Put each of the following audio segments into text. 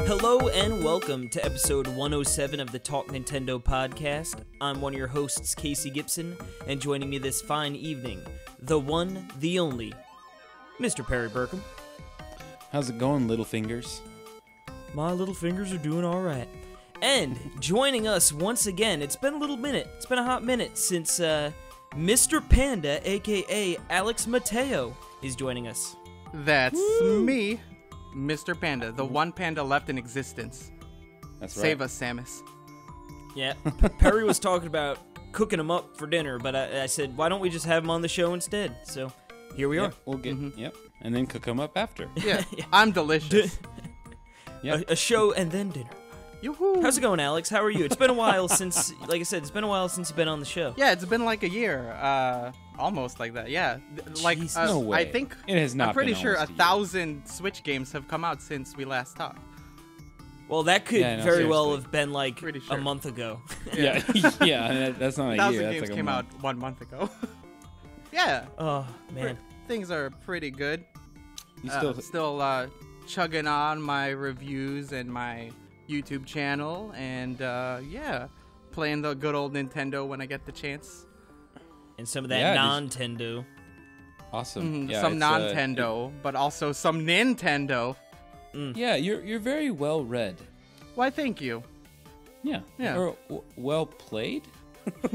Hello and welcome to episode 107 of the Talk Nintendo podcast. I'm one of your hosts, Casey Gibson, and joining me this fine evening, the one, the only, Mr. Perry Burkum. How's it going, little fingers? My little fingers are doing all right. And joining us once again, it's been a little minute, it's been a hot minute since Mr. Panda, aka Alex Mateo, is joining us. That's me, Mr. Panda, the one panda left in existence. That's right. Save us, Samus. Yeah, Perry was talking about cooking him up for dinner, but I said, why don't we just have him on the show instead? So here we are. We'll get and then cook them up after. Yeah, I'm delicious. A show and then dinner. Yoo-hoo. How's it going, Alex? How are you? It's been a while since, like I said, it's been a while since you've been on the show. Yeah, it's been like a year, almost like that. Yeah, like Jesus. No way. I think It has not I'm pretty been sure almost a year. 1,000 Switch games have come out since we last talked. Well, that could Yeah, no, very well seriously. have been like Pretty a sure. month ago. Yeah, yeah. That's not a 1,000 year. That's games like a came month. out 1 month ago. Yeah, Oh, man. things are pretty good. You Still chugging on my reviews and my YouTube channel, and yeah, playing the good old Nintendo when I get the chance. And some of that Yeah, non-Tendo. awesome. Yeah, Some it's, non-Tendo, but also some Nintendo. yeah, you're very well read. Why, thank you. Yeah. Yeah. Or well played.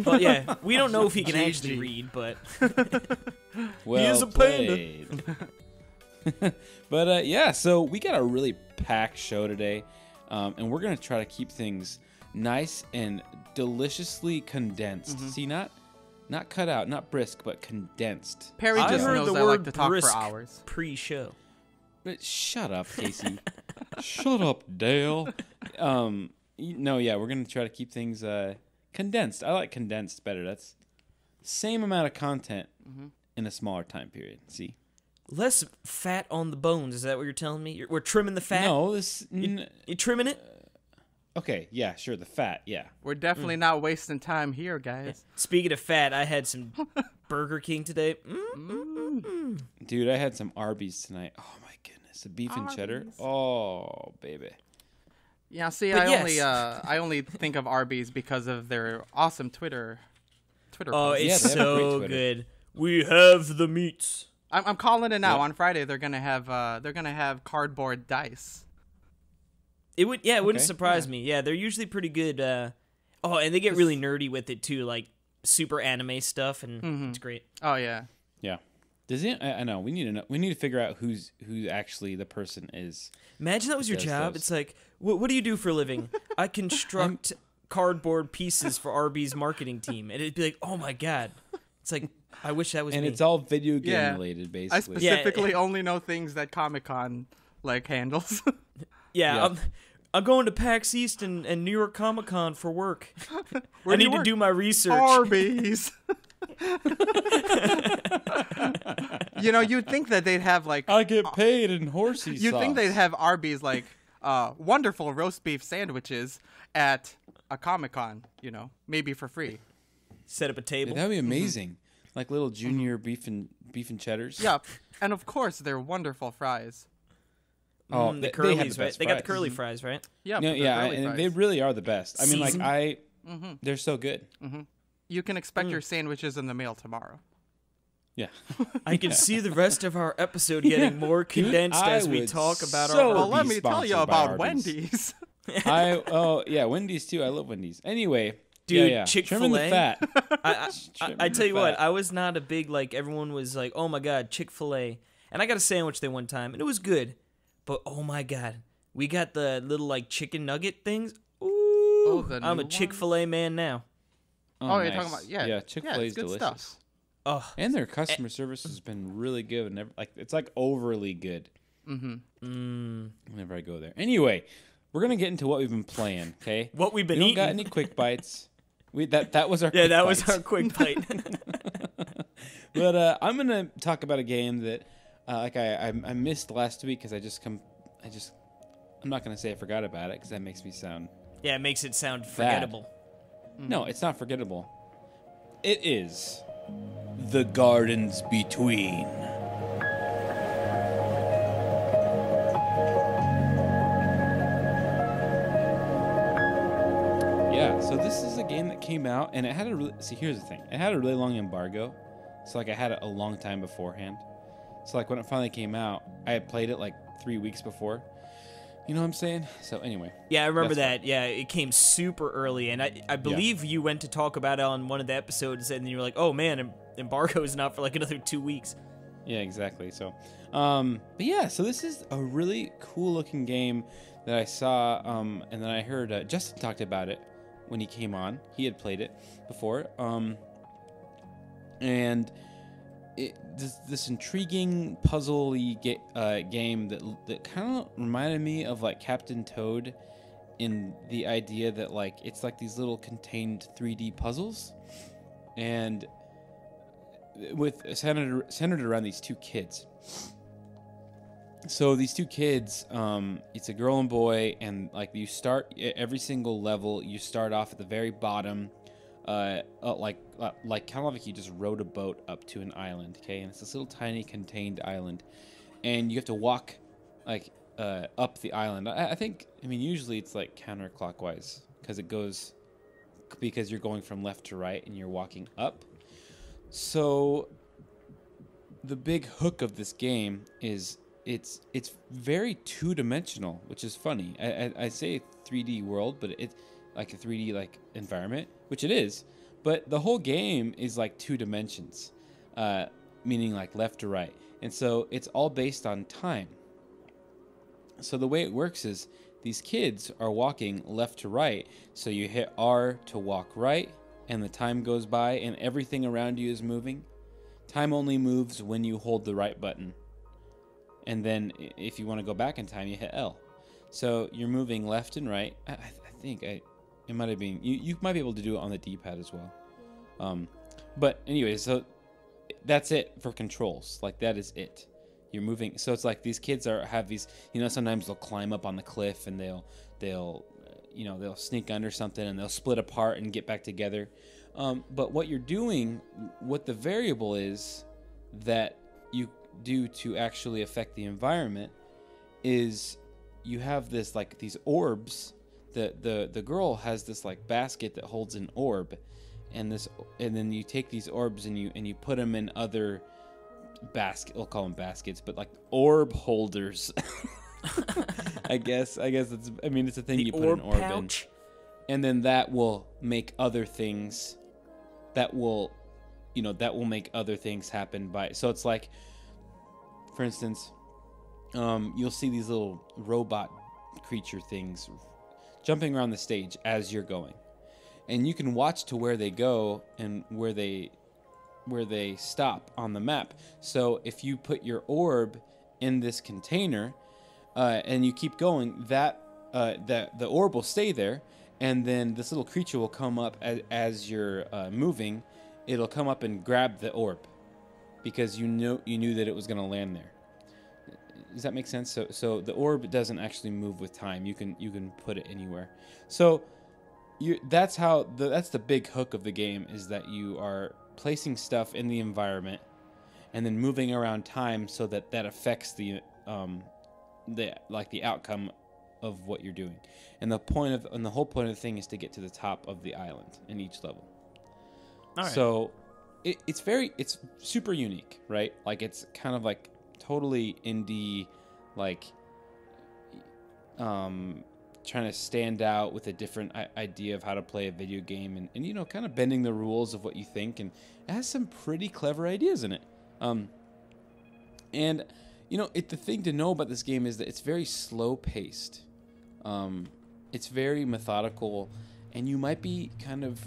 Well, yeah, we don't know if he can GG. actually read, but Well is a panda. played. But yeah, so we got a really packed show today, and we're gonna try to keep things nice and deliciously condensed. See, not cut out, not brisk, but condensed. Perry I just heard knows the I word like to talk brisk for hours. pre-show. But shut up, Casey. Shut up, Dale. No, yeah, we're gonna try to keep things condensed. I like condensed better. That's same amount of content in a smaller time period. See? Less fat on the bones, is that what you're telling me? We're trimming the fat? No, this. You trimming it? Okay, yeah, sure, the fat, yeah. We're definitely not wasting time here, guys. Speaking of fat, I had some Burger King today. Dude, I had some Arby's tonight. Oh my goodness, the beef and cheddar. Arby's. Oh, baby. Yeah, see, But I only think of Arby's because of their awesome Twitter Oh, posts. Yeah, it's they have a great so Twitter. good. We have the meats. I'm calling it now. Yep. On Friday, they're gonna have cardboard dice. It wouldn't Okay. surprise me. Yeah, they're usually pretty good. Oh, and they get really nerdy with it too, like super anime stuff, and it's great. Oh yeah. Yeah. Does it? I know. We need to know. We need to figure out who actually the person is. Imagine that was your does job. those. It's like, what do you do for a living? I construct cardboard pieces for Arby's marketing team, and it'd be like, oh my god, it's like I wish that was And me. it's all video game Yeah. related, I basically. specifically only know things that Comic-Con like handles. Yeah. I'm going to PAX East and New York Comic Con for work. I need to do my research. Arby's. You'd think that they'd have like I get paid in horsey you'd sauce. think they'd have Arby's like wonderful roast beef sandwiches at a Comic-Con, maybe for free. Set up a table. That'd be amazing. Like little junior beef and cheddars. Yep. And of course, they're wonderful fries. Oh, The they have curlies, the right? best They got the fries. curly fries, right? Yeah, No, yeah, and they really are the best. I mean, like Seasoned? they're so good. You can expect your sandwiches in the mail tomorrow. Yeah. I can see the rest of our episode getting more condensed I as we would talk about so our. Well, be let me tell you sponsored by about Arby's. Wendy's. Yeah, Wendy's too. I love Wendy's. Anyway, Dude, yeah. Chick-fil-A? Trimming the fat. I tell you what, I was not a big, like, everyone was like, oh my god, Chick-fil-A. And I got a sandwich there one time, and it was good. But oh my god, we got the little, like, chicken nugget things. Ooh, the I'm a new Chick-fil-A man now. Oh, you're nice. talking about yeah. Chick-fil-A is it's good delicious. stuff. Oh, And their customer service has been really good. And it's like overly good. Whenever I go there. Anyway, we're gonna get into what we've been playing. Okay. what we've been We don't eating. got any quick bites. That was our Yeah, quick that was bites. our quick bite. But I'm gonna talk about a game that I missed last week because I'm not gonna say I forgot about it because that makes me sound. Yeah, it makes it sound forgettable. No, it's not forgettable. It is The Gardens Between. yeah. So this is a game that came out, and it had a really... See, here's the thing. It had a really long embargo. So, like, I had it a long time beforehand. So, like, when it finally came out, I had played it, like, 3 weeks before. You know what I'm saying? So, anyway. Yeah, I remember that. Yeah, it came super early, and I believe you went to talk about it on one of the episodes, and you were like, oh, man, embargo is not for, like, another 2 weeks. Yeah, exactly. So, but yeah, so this is a really cool-looking game that I saw, and then I heard Justin talked about it when he came on. He had played it before, and this intriguing puzzle-y game that kind of reminded me of like Captain Toad, in the idea that like it's like these little contained 3D puzzles, and with centered around these two kids. So these two kids, it's a girl and boy, and like you start every single level. You start off at the very bottom. Like kind of like you just rowed a boat up to an island, okay? And it's this little tiny contained island, and you have to walk like up the island. I mean usually it's like counterclockwise because you're going from left to right and you're walking up. So the big hook of this game is it's very two-dimensional, which is funny. I say 3D world, but it's like a 3D like environment, which it is, but the whole game is like 2 dimensions, meaning like left to right, and so it's all based on time. So the way it works is these kids are walking left to right, so you hit R to walk right, and the time goes by, and everything around you is moving. Time only moves when you hold the right button, and then if you want to go back in time, you hit L. So you're moving left and right. I think it might have been you might be able to do it on the D-pad as well. But anyway, so that's it for controls. Like that is it. You're moving. So it's like these kids have these. Sometimes they'll climb up on the cliff and they'll sneak under something and they'll split apart and get back together. But what you're doing, what the variable is that you do to actually affect the environment, is you have this like these orbs. The girl has this like basket that holds an orb, and then you take these orbs and you put them in other we'll call them baskets, but like orb holders. I guess it's a thing you put an orb pouch in, and then that will make other things that will make other things happen so it's like, for instance, you'll see these little robot creature things jumping around the stage as you're going, and you can watch to where they go and where they stop on the map. So if you put your orb in this container and you keep going, that the orb will stay there, and then this little creature will come up as you're moving. It'll come up and grab the orb because you knew that it was going to land there. Does that make sense? So the orb doesn't actually move with time. You can put it anywhere. So that's the big hook of the game, is that you are placing stuff in the environment and then moving around time so that affects the outcome of what you're doing. And the whole point of the thing is to get to the top of the island in each level. All right. So it's super unique, right? Like it's kind of like totally indie, like trying to stand out with a different idea of how to play a video game, and kind of bending the rules of what you think, and it has some pretty clever ideas in it. And the thing to know about this game is that it's very slow paced. It's very methodical, and you might be kind of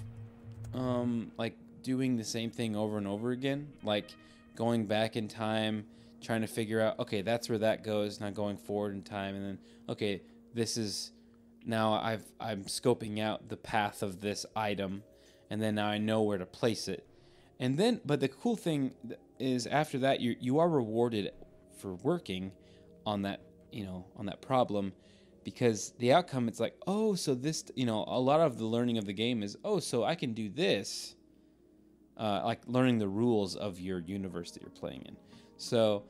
like doing the same thing over and over again, like going back in time, trying to figure out, okay, that's where that goes, not going forward in time, and then, okay, this is now I'm scoping out the path of this item, and then now I know where to place it. And then, but the cool thing is, after that, you are rewarded for working on that, on that problem, because the outcome, it's like, oh, so this, a lot of the learning of the game is, oh, so I can do this, like learning the rules of your universe that you're playing in. So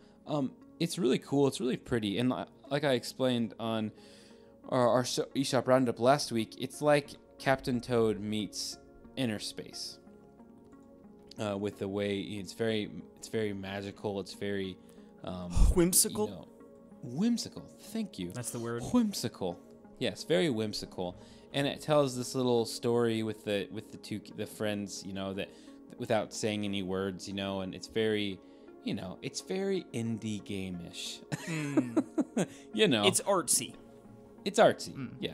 it's really cool. It's really pretty. And like I explained on our eShop Roundup last week, it's like Captain Toad meets Inner Space. With the way it's very magical. It's very whimsical. Whimsical. Thank you. That's the word. Whimsical. Yes, very whimsical. And it tells this little story with the friends, that without saying any words, and it's very, it's very indie game-ish. It's artsy. It's artsy. Yeah.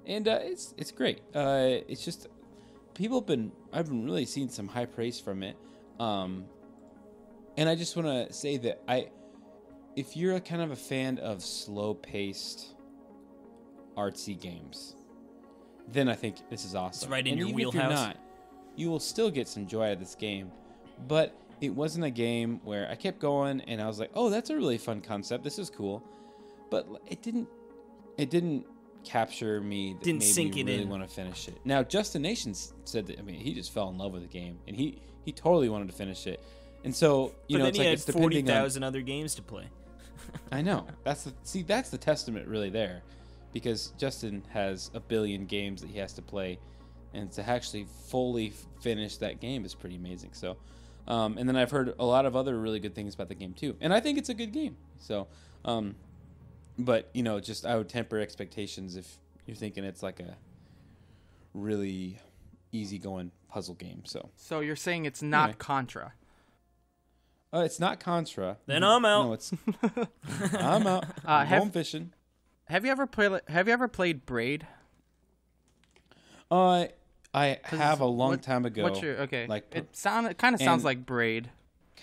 And it's great. It's just I've been really seeing some high praise from it. And I just want to say that if you're kind of a fan of slow-paced artsy games, then I think this is awesome. It's right in your even wheelhouse. If you're not, you will still get some joy out of this game. But it wasn't a game where I kept going and I was like, oh, that's a really fun concept. This is cool. But it didn't capture me that didn't made sink me it really in. want to finish it. Now, Justin Nation said that, he just fell in love with the game and he totally wanted to finish it. And so, but then it's he like had it's depending 40,000 other games to play. I know. That's the testament really there, because Justin has a billion games that he has to play, and to actually fully finish that game is pretty amazing. So, and then I've heard a lot of other really good things about the game too, and I think it's a good game. So, but just I would temper expectations if you're thinking it's like a really easygoing puzzle game. So you're saying it's not Contra? It's not Contra. Then I'm out. No, it's I'm out. I'm going fishing. Have you ever played Braid? I have a long time ago. What's your Like it kind of sounds like Braid.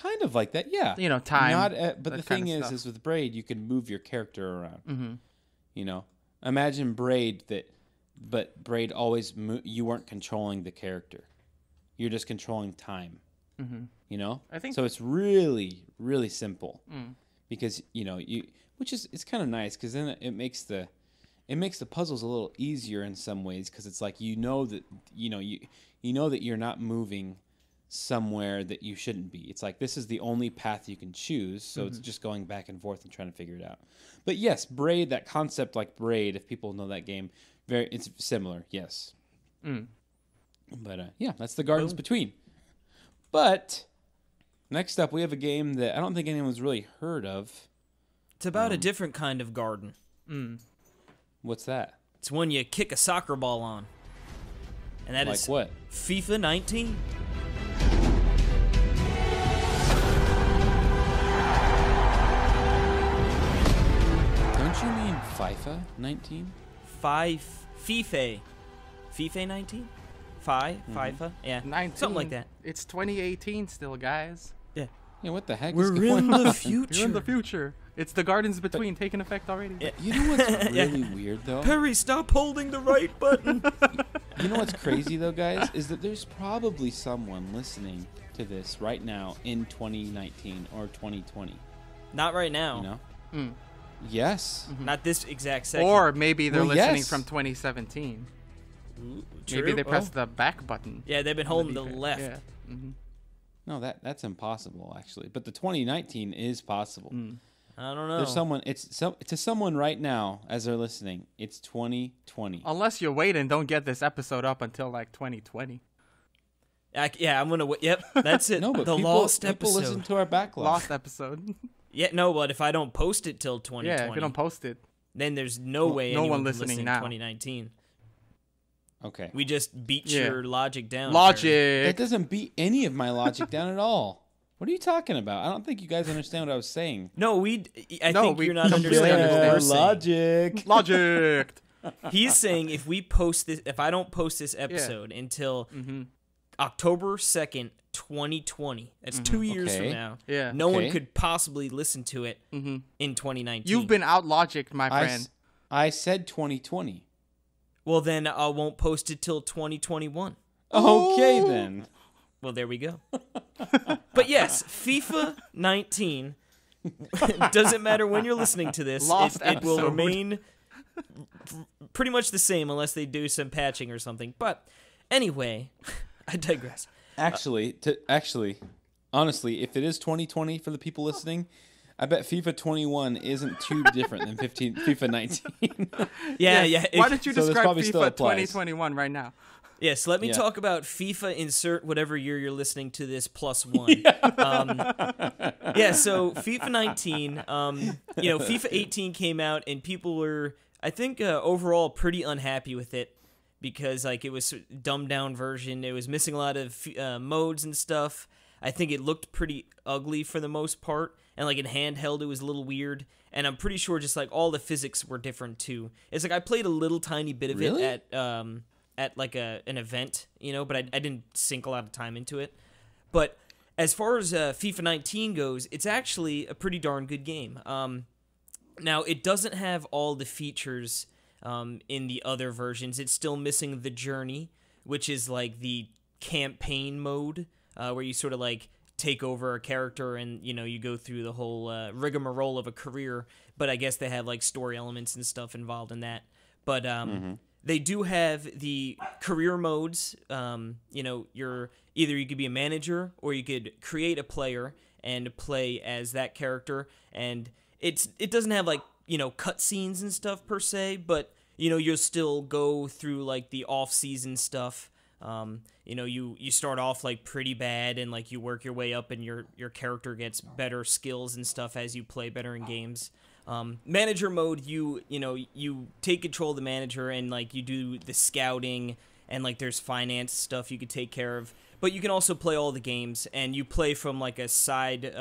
Kind of like that, yeah. Time. But the thing is with Braid, you can move your character around. Mm-hmm. Imagine Braid but Braid always you weren't controlling the character. You're just controlling time. Mm-hmm. I think so. It's really, really simple because it's kind of nice because then it makes the puzzles a little easier in some ways because it's like that that you're not moving somewhere that you shouldn't be. It's like this is the only path you can choose, so it's just going back and forth and trying to figure it out. But yes, Braid, that concept like Braid, if people know that game, it's similar. Yes. But that's the Gardens Between. But next up, we have a game that I don't think anyone's really heard of. It's about a different kind of garden. What's that? It's one you kick a soccer ball on. And that is what? FIFA 19. Don't you mean FIFA 19? FIFA 19? FIFA? Yeah. 19. Something like that. It's 2018 still, guys. Yeah. Yeah, what the heck is We're going in on? the future. You're in the future. It's the Gardens Between taking effect already. Yeah. You know what's really weird, though? Perry, stop holding the right button. You know what's crazy, though, guys? Is that there's probably someone listening to this right now in 2019 or 2020. Not right now. Yes. Not this exact second. Or maybe they're listening yes. from 2017. Ooh, Maybe they pressed the back button. Yeah, they've been holding the left. Yeah. Mm-hmm. No, that's impossible, actually. But the 2019 is possible. I don't know. There's someone. To someone right now as they're listening. It's 2020. Unless you wait and don't get this episode up until like 2020. Yeah, I'm gonna. Yep, that's it. No, but the people, lost people episode. listen to our backlog. Lost episode. Yeah, no, but if I don't post it till 2020, Yeah, if you don't post it, then there's no way no anyone one can listening listen in now. 2019. Okay. We just beat your logic down. Logic. It doesn't beat any of my logic down at all. What are you talking about? I don't think you guys understand what I was saying. No, I think you're not completely understanding what we're saying. logic. Logic. He's saying if I don't post this episode until October 2nd, 2020, that's 2 years from now. Yeah. No one could possibly listen to it in 2019. You've been out logicked, my friend. I said 2020. Well, then I won't post it till 2021. Okay, then. Well, there we go. But yes, FIFA 19 doesn't matter when you're listening to this. It will remain pretty much the same unless they do some patching or something. But anyway, I digress. Actually, honestly, if it is 2020 for the people listening, I bet FIFA 21 isn't too different than FIFA 19. Yeah. Why don't you So this describe probably still FIFA applies. 2021 right now? Yes, let me Yeah. talk about FIFA. Insert whatever year you're listening to this +1. So FIFA 19. FIFA 18 came out, and people were, I think, overall pretty unhappy with it because like it was a dumbed down version. It was missing a lot of modes and stuff. I think it looked pretty ugly for the most part, and like in handheld, it was a little weird. And I'm pretty sure just like all the physics were different too. It's like I played a little tiny bit of Really? it at like an event, but I didn't sink a lot of time into it. But as far as FIFA 19 goes, it's actually a pretty darn good game. Now, it doesn't have all the features in the other versions. It's still missing the journey, which is like the campaign mode, where you sort of like take over a character and, you go through the whole rigmarole of a career. But I guess they have like story elements and stuff involved in that. But they do have the career modes. You could be a manager or you could create a player and play as that character. And it doesn't have like, cutscenes and stuff per se, but you'll still go through like the off-season stuff. You start off like pretty bad and like you work your way up and your character gets better skills and stuff as you play better in games. Manager mode, you take control of the manager and like you do the scouting and like there's finance stuff you could take care of, but you can also play all the games and you play from like a side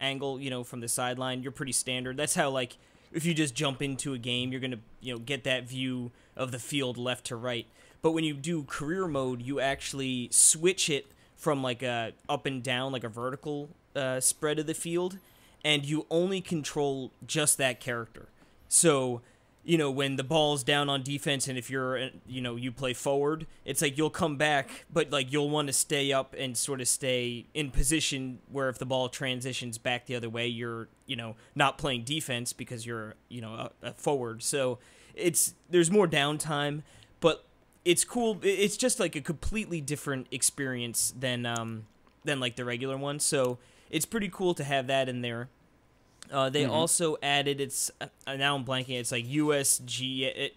angle, from the sideline. You're pretty standard. That's how like if you just jump into a game, you're gonna get that view of the field left to right. But when you do career mode, you actually switch it from like a up and down, like a vertical spread of the field, and you only control just that character. So, when the ball's down on defense and if you're, you play forward, it's like you'll come back, but like you'll want to stay up and sort of stay in position where if the ball transitions back the other way, you're, not playing defense because you're, a forward. So there's more downtime, but it's cool. It's just like a completely different experience than like the regular one. So it's pretty cool to have that in there. They also added now I'm blanking. It's like USG,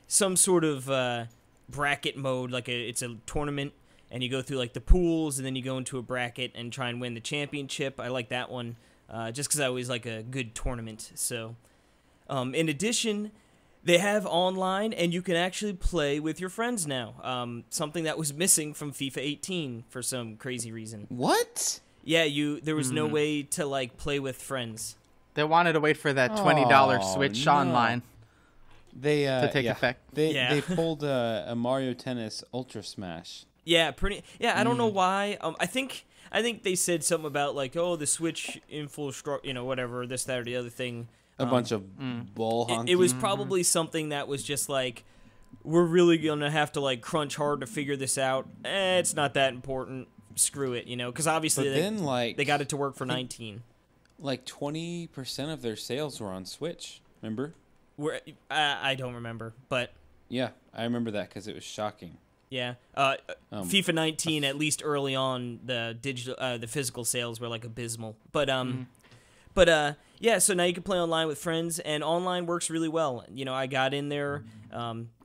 some sort of bracket mode. Like it's a tournament, and you go through like the pools, and then you go into a bracket and try and win the championship. I like that one, just because I always like a good tournament. So, in addition, they have online, and you can actually play with your friends now. Something that was missing from FIFA 18 for some crazy reason. What? Yeah, there was no way to like play with friends. They wanted to wait for that $20 Switch online to take effect. They pulled a Mario Tennis Ultra Smash. Yeah, I don't know why. I think they said something about like, the Switch in full whatever, this, that, or the other thing. A bunch of bull honky. It was probably something that was just like, we're really gonna have to like crunch hard to figure this out. It's not that important. Screw it, because obviously they got it to work for 19. Like 20% of their sales were on Switch. Remember? I don't remember, but yeah, I remember that because it was shocking. Yeah, FIFA 19, at least early on, the physical sales were like abysmal. But yeah. So now you can play online with friends, and online works really well. I got in there,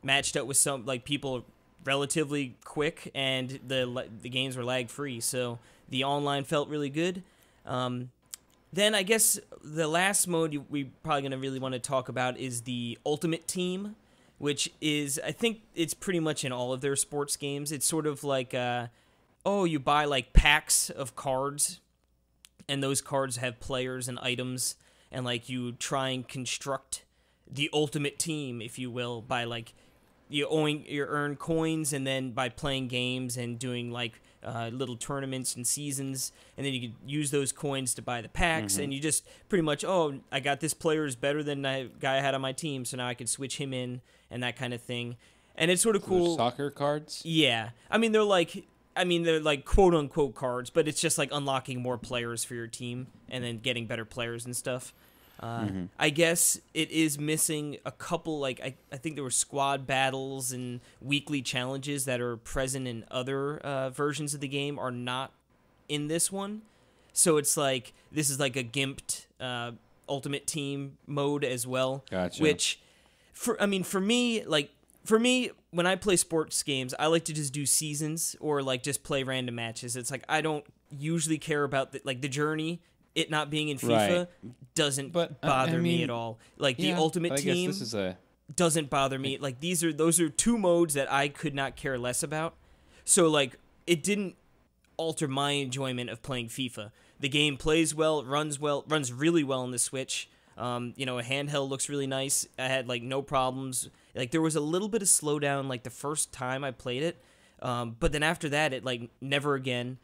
matched up with some like people relatively quick, and the games were lag free. So the online felt really good. Then I guess the last mode we probably going to really want to talk about is the Ultimate Team, which is, I think it's pretty much in all of their sports games. It's sort of like, you buy like packs of cards, and those cards have players and items, and like you try and construct the Ultimate Team, if you will, by like you earn coins, and then by playing games and doing like little tournaments and seasons, and then you could use those coins to buy the packs, and you just pretty much, I got this player is better than the guy I had on my team, so now I can switch him in, and that kind of thing. And it's sort of cool. Soccer cards? Yeah. They're like quote unquote cards, but it's just like unlocking more players for your team and then getting better players and stuff. I guess it is missing a couple, like, I think there were squad battles and weekly challenges that are present in other versions of the game are not in this one. So it's like this is like a gimped Ultimate Team mode as well. Gotcha. Which, for me, when I play sports games, I like to just do seasons or like just play random matches. It's like I don't usually care about the journey. It not being in FIFA doesn't bother me at all. Like the Ultimate Team doesn't bother me. Like those are two modes that I could not care less about. So like it didn't alter my enjoyment of playing FIFA. The game plays well, runs really well on the Switch. A handheld looks really nice. I had like no problems. Like there was a little bit of slowdown like the first time I played it, but then after that it like never again.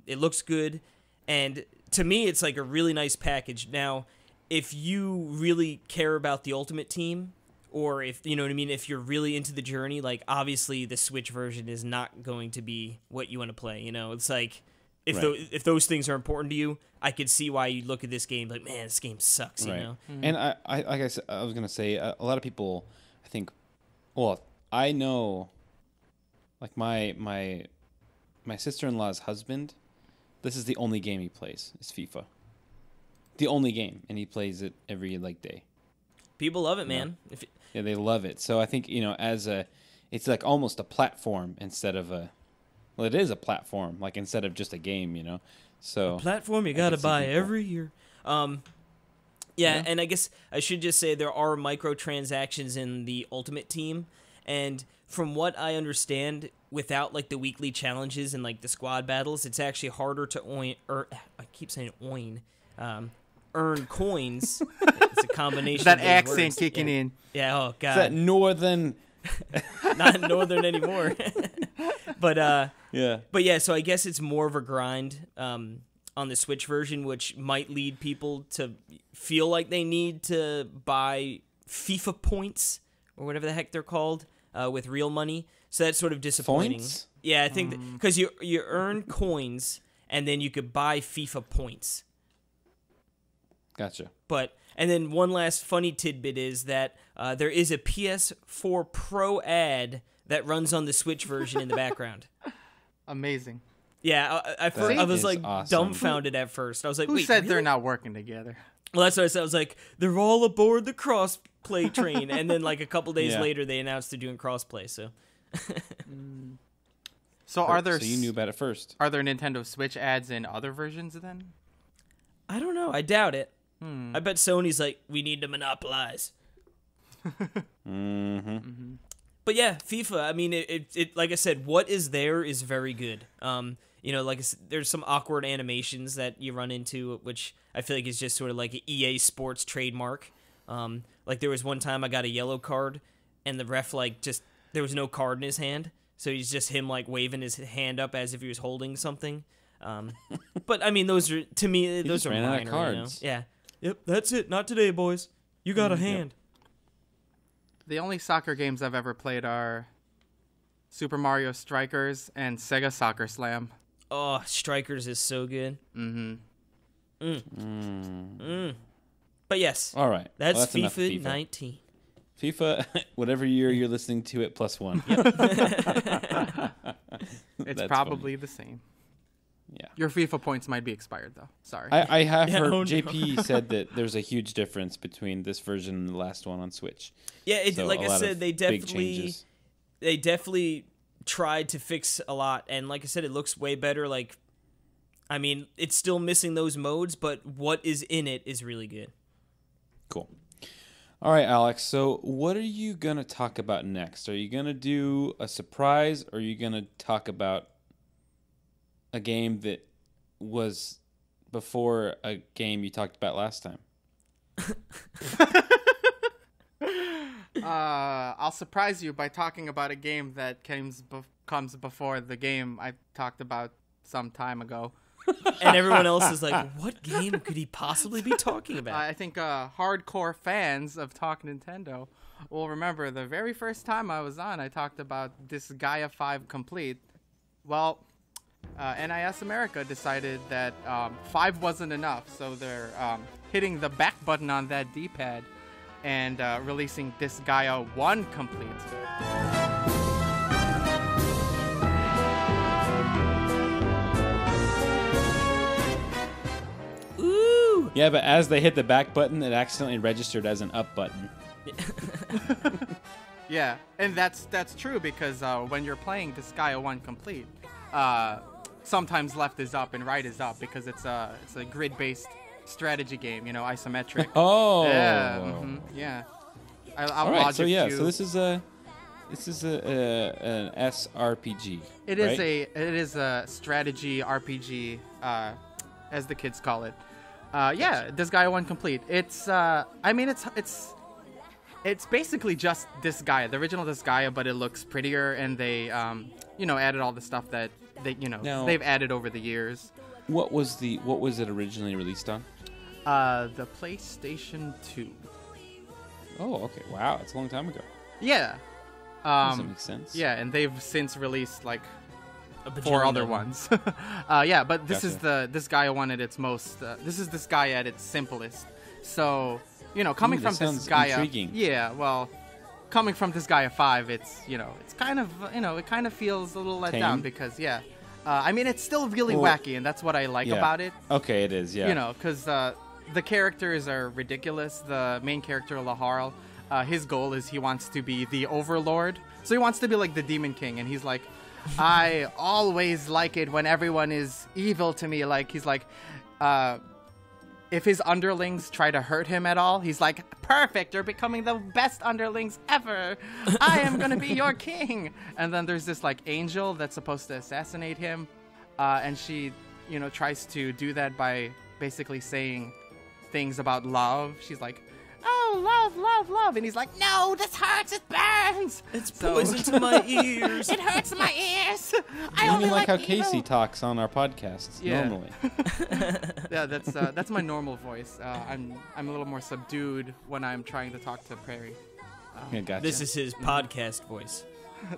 It looks good, and to me it's like a really nice package. Now, if you really care about the Ultimate Team, or if you know what I mean, if you're really into the journey, like obviously the Switch version is not going to be what you want to play. It's like if those things are important to you, I could see why you look at this game like, man, this game sucks. You know. Mm-hmm. And I like I said, I was gonna say a lot of people, I think, well, I know, like my sister-in-law's husband, this is the only game he plays is FIFA. The only game, and he plays it every day. People love it, man. Yeah, they love it. So I think it's like almost a platform instead of it is a platform, like instead of just a game, So a platform you gotta buy every year. Yeah, and I guess I should just say there are microtransactions in the Ultimate Team, and from what I understand, without like the weekly challenges and like the squad battles, it's actually harder to earn coins. It's a combination. That of those accent words. kicking in. Yeah. Oh God. Is that northern? Not northern anymore. But yeah. So I guess it's more of a grind on the Switch version, which might lead people to feel like they need to buy FIFA points or whatever the heck they're called with real money. So that's sort of disappointing. Points? Yeah, I think because you earn coins and then you could buy FIFA points. Gotcha. And then one last funny tidbit is that there is a PS4 Pro ad that runs on the Switch version in the background. Amazing. Yeah, I was like awesome. Dumbfounded at first. I was like, Who wait, said really? they're not working together? Well, that's what I said. I was like, they're all aboard the cross-play train. And then like a couple days later, they announced they're doing cross-play. So, So you knew about it first. Are there Nintendo Switch ads in other versions then? I don't know. I doubt it. I bet Sony's like, we need to monopolize. Mm-hmm. But yeah, FIFA. I mean, it like I said, what is there is very good. Like I said, there's some awkward animations that you run into, which I feel like is just sort of like an EA Sports trademark. Like there was one time I got a yellow card, and the ref there was no card in his hand, so he's just him like waving his hand up as if he was holding something. But I mean, those are to me those are minor. Cards. Yeah. Yep. That's it. Not today, boys. You got a hand. Yep. The only soccer games I've ever played are Super Mario Strikers and Sega Soccer Slam. Oh, Strikers is so good. But yes. All right. That's FIFA 19. FIFA, whatever year you're listening to it, +1. Yep. It's probably the same. Yeah. Your FIFA points might be expired, though. Sorry. I have heard JP said that there's a huge difference between this version and the last one on Switch. Yeah, like I said, they definitely tried to fix a lot, and like I said, it looks way better. Like, I mean, it's still missing those modes, but what is in it is really good. Cool. All right, Alex. So, what are you gonna talk about next? Are you gonna do a surprise, or are you gonna talk about a game that was before a game you talked about last time? I'll surprise you by talking about a game that comes before the game I talked about some time ago. And everyone else is like, what game could he possibly be talking about? I think hardcore fans of Talk Nintendo will remember the very first time I was on, I talked about Disgaea 5 Complete. Well, NIS America decided that 5 wasn't enough, so they're hitting the back button on that D-pad and releasing Disgaea 1 Complete. Yeah, but as they hit the back button, it accidentally registered as an up button. Yeah, and that's true because when you're playing Disgaea 1 complete, sometimes left is up and right is up because it's a grid-based strategy game, isometric. Oh. Yeah. Yeah. All right. So yeah. So this is an SRPG. It is a strategy RPG, as the kids call it. Yeah, Disgaea 1 complete. It's it's basically just Disgaea, the original Disgaea, but it looks prettier, and they added all the stuff that they've added over the years. What was it originally released on? The PlayStation 2. Oh, okay. Wow, that's a long time ago. Yeah. Doesn't make sense. Yeah, and they've since released like A bajillion 4 other of them. ones. Yeah, but this is Gotcha. this Disgaea 1 at its most. This is Disgaea at its simplest. So, coming Ooh, from that sounds Disgaea. intriguing. Yeah, well, coming from Disgaea 5, it's it's kind of it kind of feels a little let down Tame? because it's still really Well, wacky, and that's what I like yeah. about it. Okay, it is. Yeah. Because the characters are ridiculous. The main character, Laharl, his goal is he wants to be the overlord. So he wants to be like the Demon King, and he's like, I always like it when everyone is evil to me. Like, he's like, if his underlings try to hurt him at all, he's like, perfect, you're becoming the best underlings ever. I am going to be your king. And then there's this, like, angel that's supposed to assassinate him. And she, tries to do that by basically saying things about love. She's like, oh, love, love, love. And he's like, no, this hurts, it burns. It's poison to my ears. It hurts my ears. I You only mean like how evil. Casey talks on our podcasts Yeah. normally? Yeah, that's my normal voice. I'm a little more subdued when I'm trying to talk to Prairie. Yeah, gotcha. This is his podcast voice.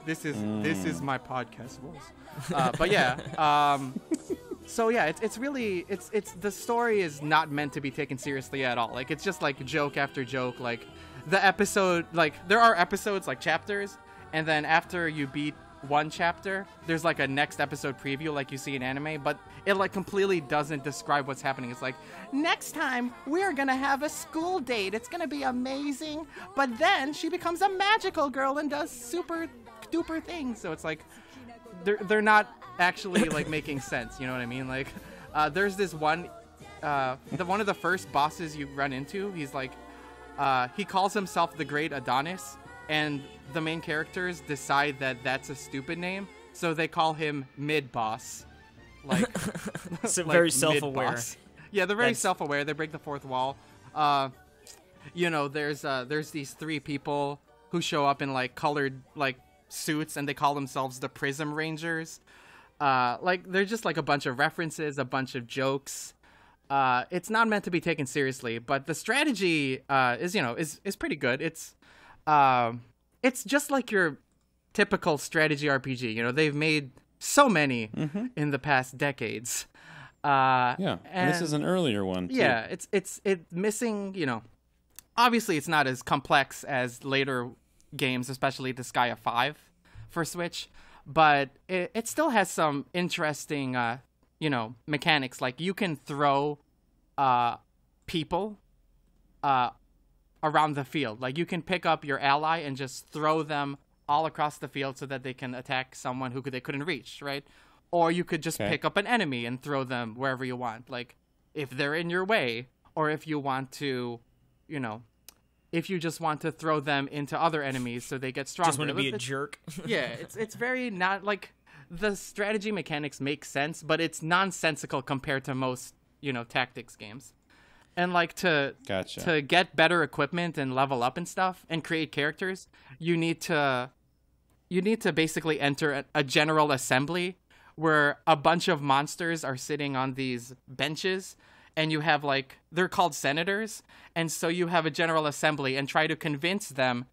This is my podcast voice. But yeah, so yeah, it's really the story is not meant to be taken seriously at all. Like, it's just like joke after joke. Like, the episode, like, there are episodes like chapters, and then after you beat one chapter, there's like a next episode preview like you see in anime, but it like completely doesn't describe what's happening. It's like, next time we're gonna have a school date, it's gonna be amazing, but then she becomes a magical girl and does super duper things. So it's like they're not actually like making sense, you know what I mean? Like, there's this one one of the first bosses you run into, he's like, he calls himself the Great Adonis, and the main characters decide that that's a stupid name, so they call him Mid-Boss. Like, So like very self-aware. Mid-Boss. Yeah, they're very That's- self-aware. They break the fourth wall. There's these 3 people who show up in like colored like suits, and they call themselves the Prism Rangers. Like, they're just like a bunch of references, a bunch of jokes. It's not meant to be taken seriously, but the strategy is pretty good. It's just like your typical strategy RPG. They've made so many in the past decades. Yeah, and this is an earlier one, too. Yeah, it's missing, obviously it's not as complex as later games, especially Disgaea 5 for Switch, but it still has some interesting, mechanics. Like, you can throw people around the field. Like, you can pick up your ally and just throw them all across the field so that they can attack someone who they couldn't reach, right? Or you could just pick up an enemy and throw them wherever you want, like, if they're in your way, or if you want to, if you just want to throw them into other enemies so they get stronger. Just want to be a jerk. Yeah, it's very not, like, the strategy mechanics make sense, but it's nonsensical compared to most, tactics games. And, like, to get better equipment and level up and stuff and create characters, you need to basically enter a general assembly where a bunch of monsters are sitting on these benches, and you have, like, they're called senators, and so you have a general assembly and try to convince them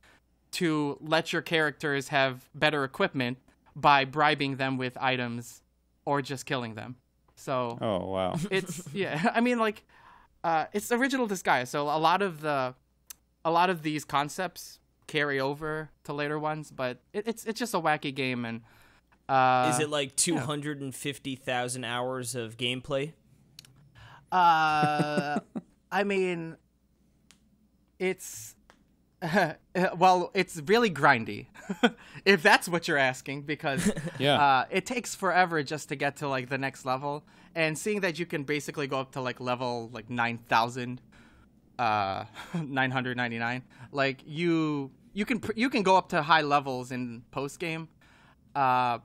to let your characters have better equipment by bribing them with items or just killing them. So Oh, wow. it's it's original Disgaea, so a lot of these concepts carry over to later ones, but it's just a wacky game. And Is it like 250,000 hours of gameplay? I mean, it's well, it's really grindy, if that's what you're asking, because it takes forever just to get to like the next level. And seeing that you can basically go up to like level like 9,999, like you can go up to high levels in post game, but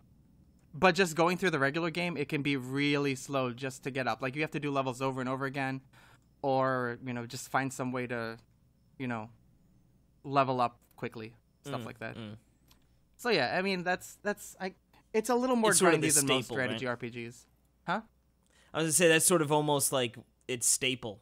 just going through the regular game, it can be really slow just to get up. Like you have to do levels over and over again, or just find some way to, level up quickly, stuff like that. So yeah, I mean it's a little more grindy than most strategy RPGs, huh? I was gonna say that's sort of almost like it's staple,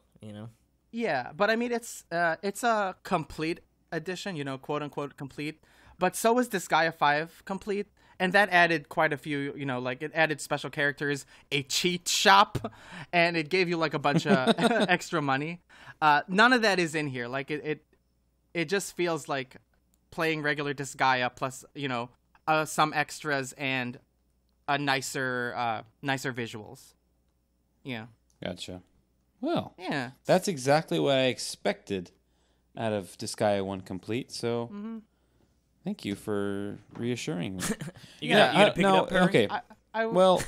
Yeah, but I mean it's a complete edition, quote unquote complete. But so is Disgaea 5 complete, and that added quite a few, like it added special characters, a cheat shop, and it gave you like a bunch of extra money. None of that is in here. Like it just feels like playing regular Disgaea plus, some extras and a nicer visuals. Yeah. Gotcha. Well, yeah, that's exactly what I expected out of Disgaea 1 Complete, so thank you for reassuring me. you gotta pick it up, Perry? Okay.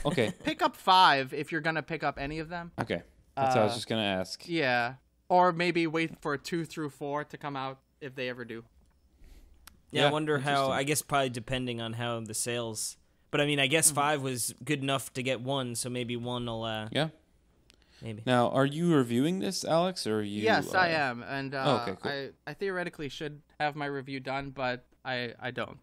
Okay. Pick up 5 if you're going to pick up any of them. Okay. That's what I was just going to ask. Yeah. Or maybe wait for 2 through 4 to come out if they ever do. Yeah, I wonder how, I guess probably depending on how the sales, but I mean, I guess 5 was good enough to get 1, so maybe 1 will, yeah. Maybe. Now, are you reviewing this, Alex, or are you? Yes, I am, and okay, cool. I theoretically should have my review done, but I don't.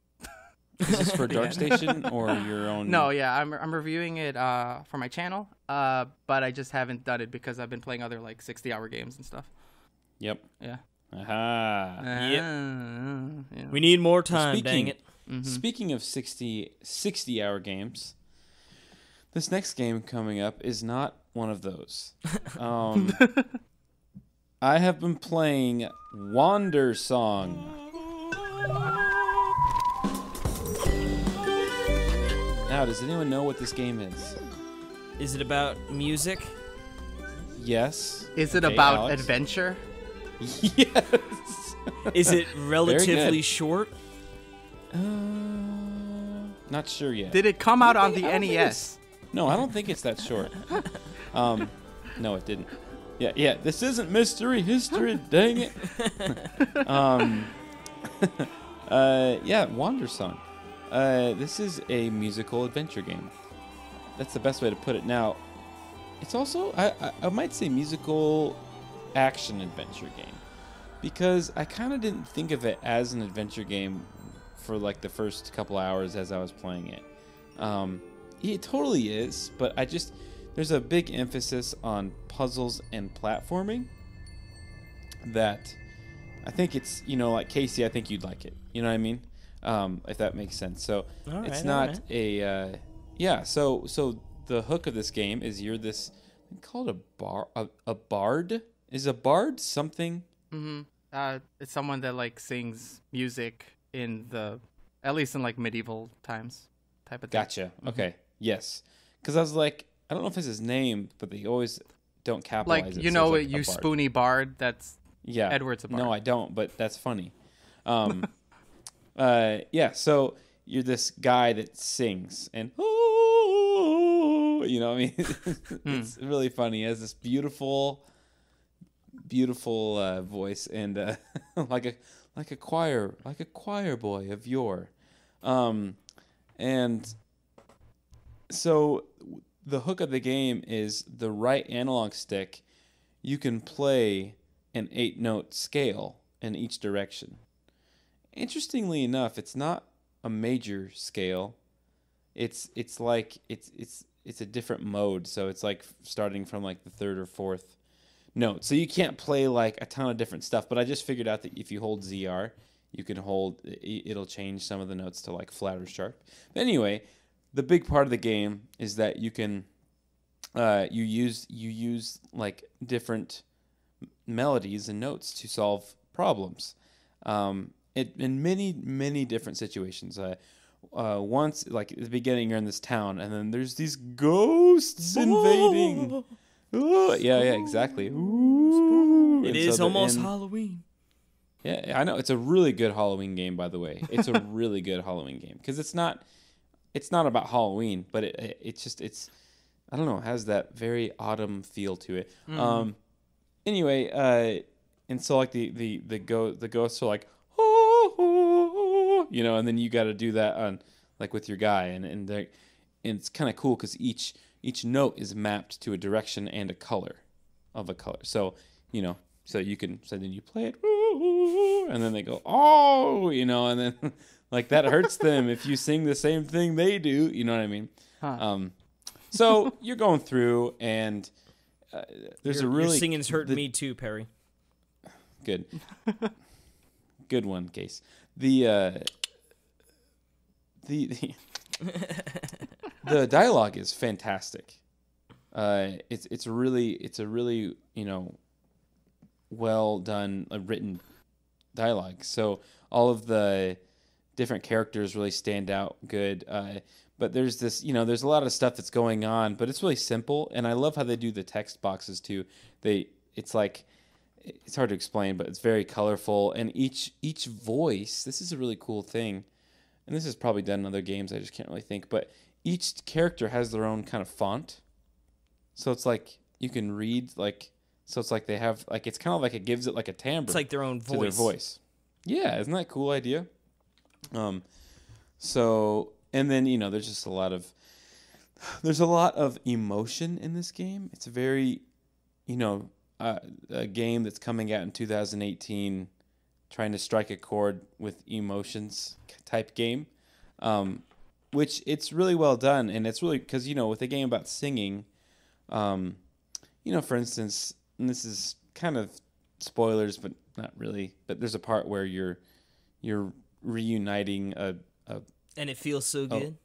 Is this for Dark Station or your own? No, yeah, I'm reviewing it for my channel, but I just haven't done it because I've been playing other like 60-hour games and stuff. Yep. Yeah. Aha. Yep. Yeah. We need more time, dang it. Speaking of 60-hour games, this next game coming up is not one of those. I have been playing Wandersong. Now, does anyone know what this game is? Is it about music? Yes. Is it about Alex? adventure? Yes. Is it relatively good. short? Not sure yet. Did it come out on the NES? No, I don't think it's that short. No, it didn't. Yeah. This isn't mystery history. Dang it. Yeah, Wandersong. This is a musical adventure game. That's the best way to put it. Now, it's also I might say musical action adventure game, because I kind of didn't think of it as an adventure game for like the first couple hours as I was playing it. It totally is, but there's a big emphasis on puzzles and platforming that I think it's, like Casey, I think you'd like it. You know what I mean? If that makes sense. So it's not a so the hook of this game is you're this, I call it a bard. Is a bard something? It's someone that like sings music at least in like medieval times type of thing. Gotcha. Okay. Yes. Because I was like, I don't know if it's his name, but they always don't capitalize like, it. you so know, it's like you a bard. spoony bard. That's Edward's a bard. No, I don't, but that's funny. Yeah, so you're this guy that sings and what I mean? It's really funny. He has this beautiful voice and like a choir boy of yore. And so the hook of the game is the right analog stick. You can play an 8-note scale in each direction. Interestingly enough, it's not a major scale. It's like it's a different mode, so it's like starting from like the 3rd or 4th note. So you can't play like a ton of different stuff, but I just figured out that if you hold ZR, you can it'll change some of the notes to like flat or sharp. But anyway, the big part of the game is that you can you use like different melodies and notes to solve problems. In many different situations. Once, like at the beginning, you're in this town, and then there's these ghosts invading. Ooh, yeah, exactly. Ooh. It is almost Halloween. Yeah, I know. It's a really good Halloween game, by the way. It's a really good Halloween game because it's not about Halloween, but it's I don't know, it has that very autumn feel to it. Anyway, and so like the ghosts are like, oh, and then you got to do that on like with your guy, and it's kind of cool because each note is mapped to a direction and a color of a color. So so then you play it, and then they go, oh, and then like that hurts them if you sing the same thing they do. You know what I mean? Huh. So you're going through, and Your singing's hurting me too, Perry. Good. Good one, Case. The dialogue is fantastic. It's a really well done written dialogue. So all of the different characters really stand out good. But there's this, there's a lot of stuff that's going on, but it's really simple. And I love how they do the text boxes too. It's hard to explain, but it's very colorful. And each voice, this is a really cool thing. And this is probably done in other games. I just can't really think. But each character has their own kind of font. So it's like you can read so it's like they have it's kind of like it gives it like a timbre. It's like their own voice. To their voice. Yeah, isn't that a cool idea? So, and then there's just a lot of emotion in this game. It's a very a game that's coming out in 2018, trying to strike a chord with emotions type game, which it's really well done. And it's really because with a game about singing, for instance, and this is kind of spoilers, but not really. But there's a part where you're reuniting and it feels so good.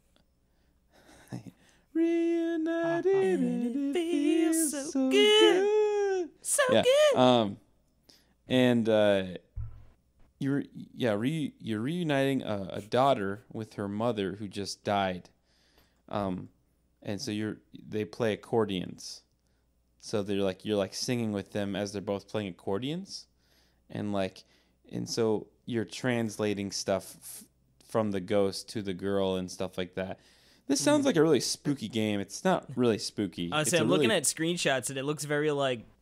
Reunited and it feels so good. So good. And you're reuniting a daughter with her mother who just died. And so they play accordions. So you're singing with them as they're both playing accordions, and so you're translating stuff from the ghost to the girl and stuff like that. This sounds like a really spooky game. It's not really spooky. I'm looking at screenshots and it looks very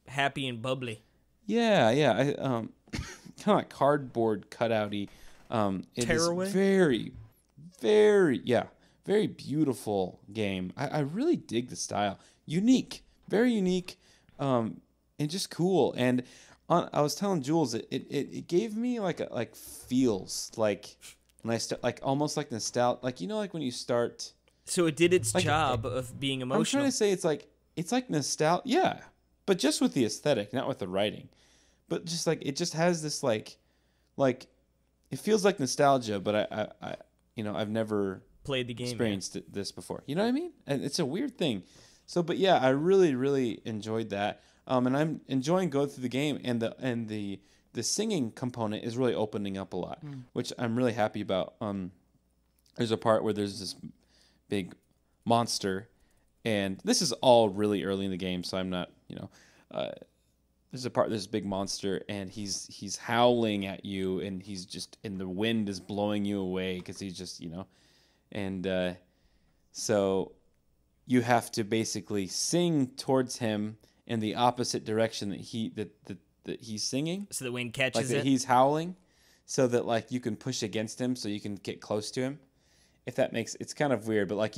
happy and bubbly. Yeah. Kind of like cardboard cutouty. It Tearaway? is very, very, very beautiful game. I really dig the style. Unique, very unique, and just cool. And I was telling Jules, it gave me feels like when I almost like nostalgia, like when you start. So it did its job of being emotional. I'm trying to say it's like nostalgia, yeah, but just with the aesthetic, not with the writing, but just it just has this like it feels like nostalgia, but I I've never played the game, experienced this before. You know what I mean? And it's a weird thing. So, but yeah, I really, really enjoyed that. And I'm enjoying going through the game, and the singing component is really opening up a lot, which I'm really happy about. There's a part where there's this big monster, and this is all really early in the game, so I'm not, there's a part, there's a big monster, and he's howling at you, and and the wind is blowing you away because he's just, and so you have to basically sing towards him in the opposite direction that he's singing. So the wind catches that he's howling, so that you can push against him, so you can get close to him. If that it's kind of weird, but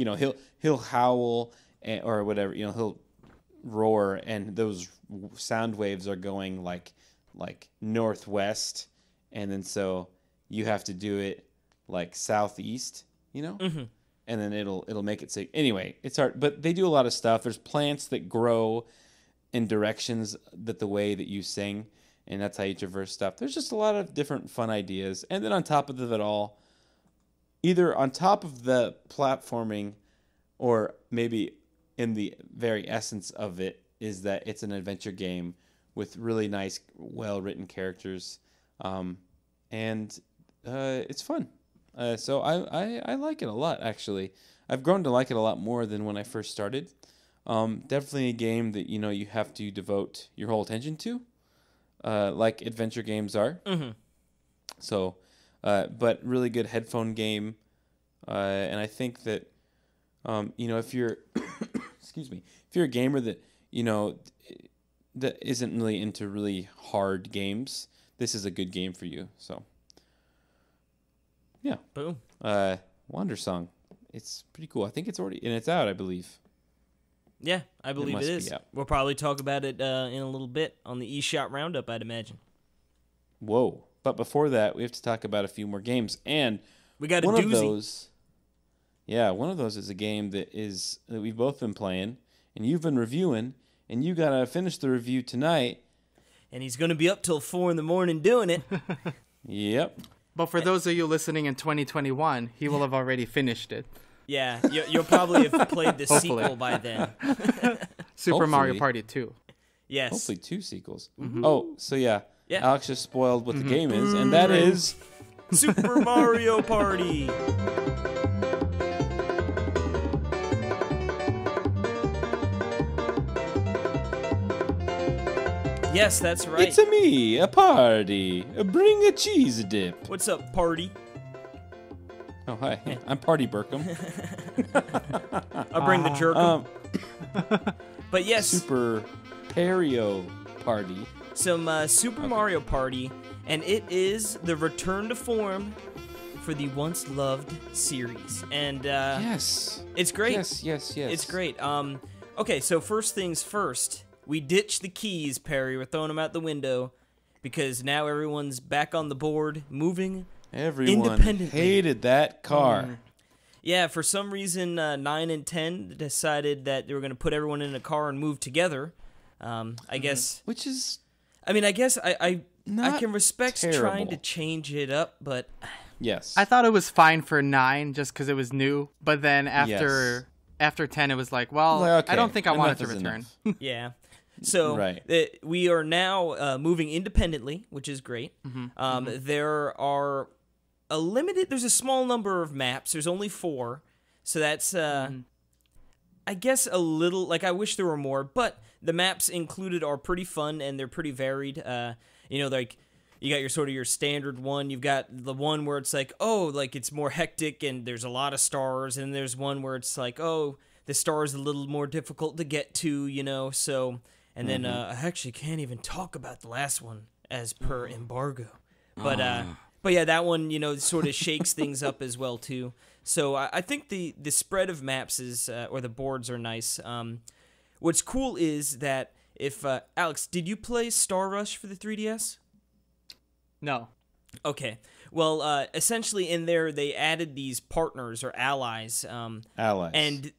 he'll howl or whatever, he'll roar, and those sound waves are going like northwest, and then so you have to do it southeast, Mm-hmm. And then it'll make it sing. Anyway, it's hard, but they do a lot of stuff. There's plants that grow in directions that the way that you sing, and that's how you traverse stuff. There's just a lot of different fun ideas. And then on top of it all, either on top of the platforming or maybe in the very essence of it, is that it's an adventure game with really nice, well-written characters. And it's fun. So I like it a lot, actually. I've grown to like it a lot more than when I first started. Definitely a game that you have to devote your whole attention to, like adventure games are. Mm-hmm. So, but really good headphone game, and I think that if you're excuse me, if you're a gamer that that isn't really into really hard games, this is a good game for you. So, yeah. Boom. Wandersong. It's pretty cool. I think it's out, I believe. Yeah, I believe it is. Be out. We'll probably talk about it in a little bit on the eShop Roundup, I'd imagine. Whoa. But before that, we have to talk about a few more games. And we got a one doozy. Of those, one of those is a game that we've both been playing, and you've been reviewing, and you got to finish the review tonight. And he's going to be up till 4 a.m. doing it. Yep. But for those of you listening in 2021, he will have already finished it. Yeah, you'll probably have played the sequel by then. Super Mario Party 2. Yes. Hopefully 2 sequels. Mm-hmm. Oh, so yeah. Alex just spoiled what the game is, and that is Super Mario Party. Yes, that's right. It's a party. Bring a cheese dip. What's up, party? Oh, hi. I'm Party Burkum. I'll bring the jerkum. But yes. Super Mario Party. Some Super Mario Party, and it is the return to form for the once loved series. And yes, it's great. Yes. It's great. Okay, so first things first, we ditched the keys, Perry. We're throwing them out the window because now everyone's back on the board, moving independently. Hated that car. Yeah, for some reason, 9 and 10 decided that they were going to put everyone in a car and move together. I guess. Which is. I mean, I guess I can respect terrible. trying to change it up, but yes, I thought it was fine for 9 just because it was new. But then after 10, it was like, well, okay, I don't think I want it to return. Yeah. So right. We are now moving independently, which is great. There are there's a small number of maps. There's only 4, so that's I guess a little, like, I wish there were more, but the maps included are pretty fun and they're pretty varied. Like, you got your standard one. You've got the one where it's like, oh, like, it's more hectic and there's a lot of stars. And there's one where it's like, oh, the star is a little more difficult to get to, so. And then I actually can't even talk about the last one as per embargo. But yeah, that one, sort of shakes things up as well, too. So I think the spread of maps is, or the boards are nice. What's cool is that if, Alex, did you play Star Rush for the 3DS? No. Okay. Well, essentially in there, they added these partners or allies. Allies. And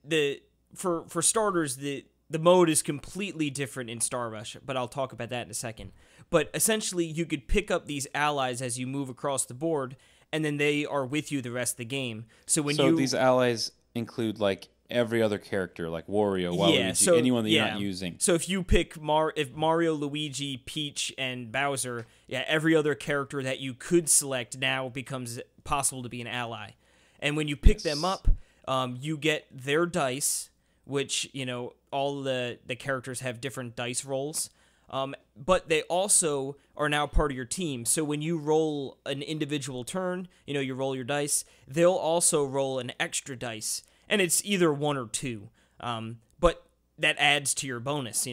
for starters, the mode is completely different in Star Rush, but I'll talk about that in a second. But essentially, you could pick up these allies as you move across the board, and then they are with you the rest of the game. So these allies include like every other character, like Wario, Waluigi, anyone that you're not using. So if you pick if Mario, Luigi, Peach, and Bowser, every other character that you could select now becomes possible to be an ally. And when you pick them up, you get their dice, which all the characters have different dice rolls. But they also are now part of your team. So when you roll an individual turn, you roll your dice, they'll also roll an extra dice. And it's either 1 or 2. But that adds to your bonus,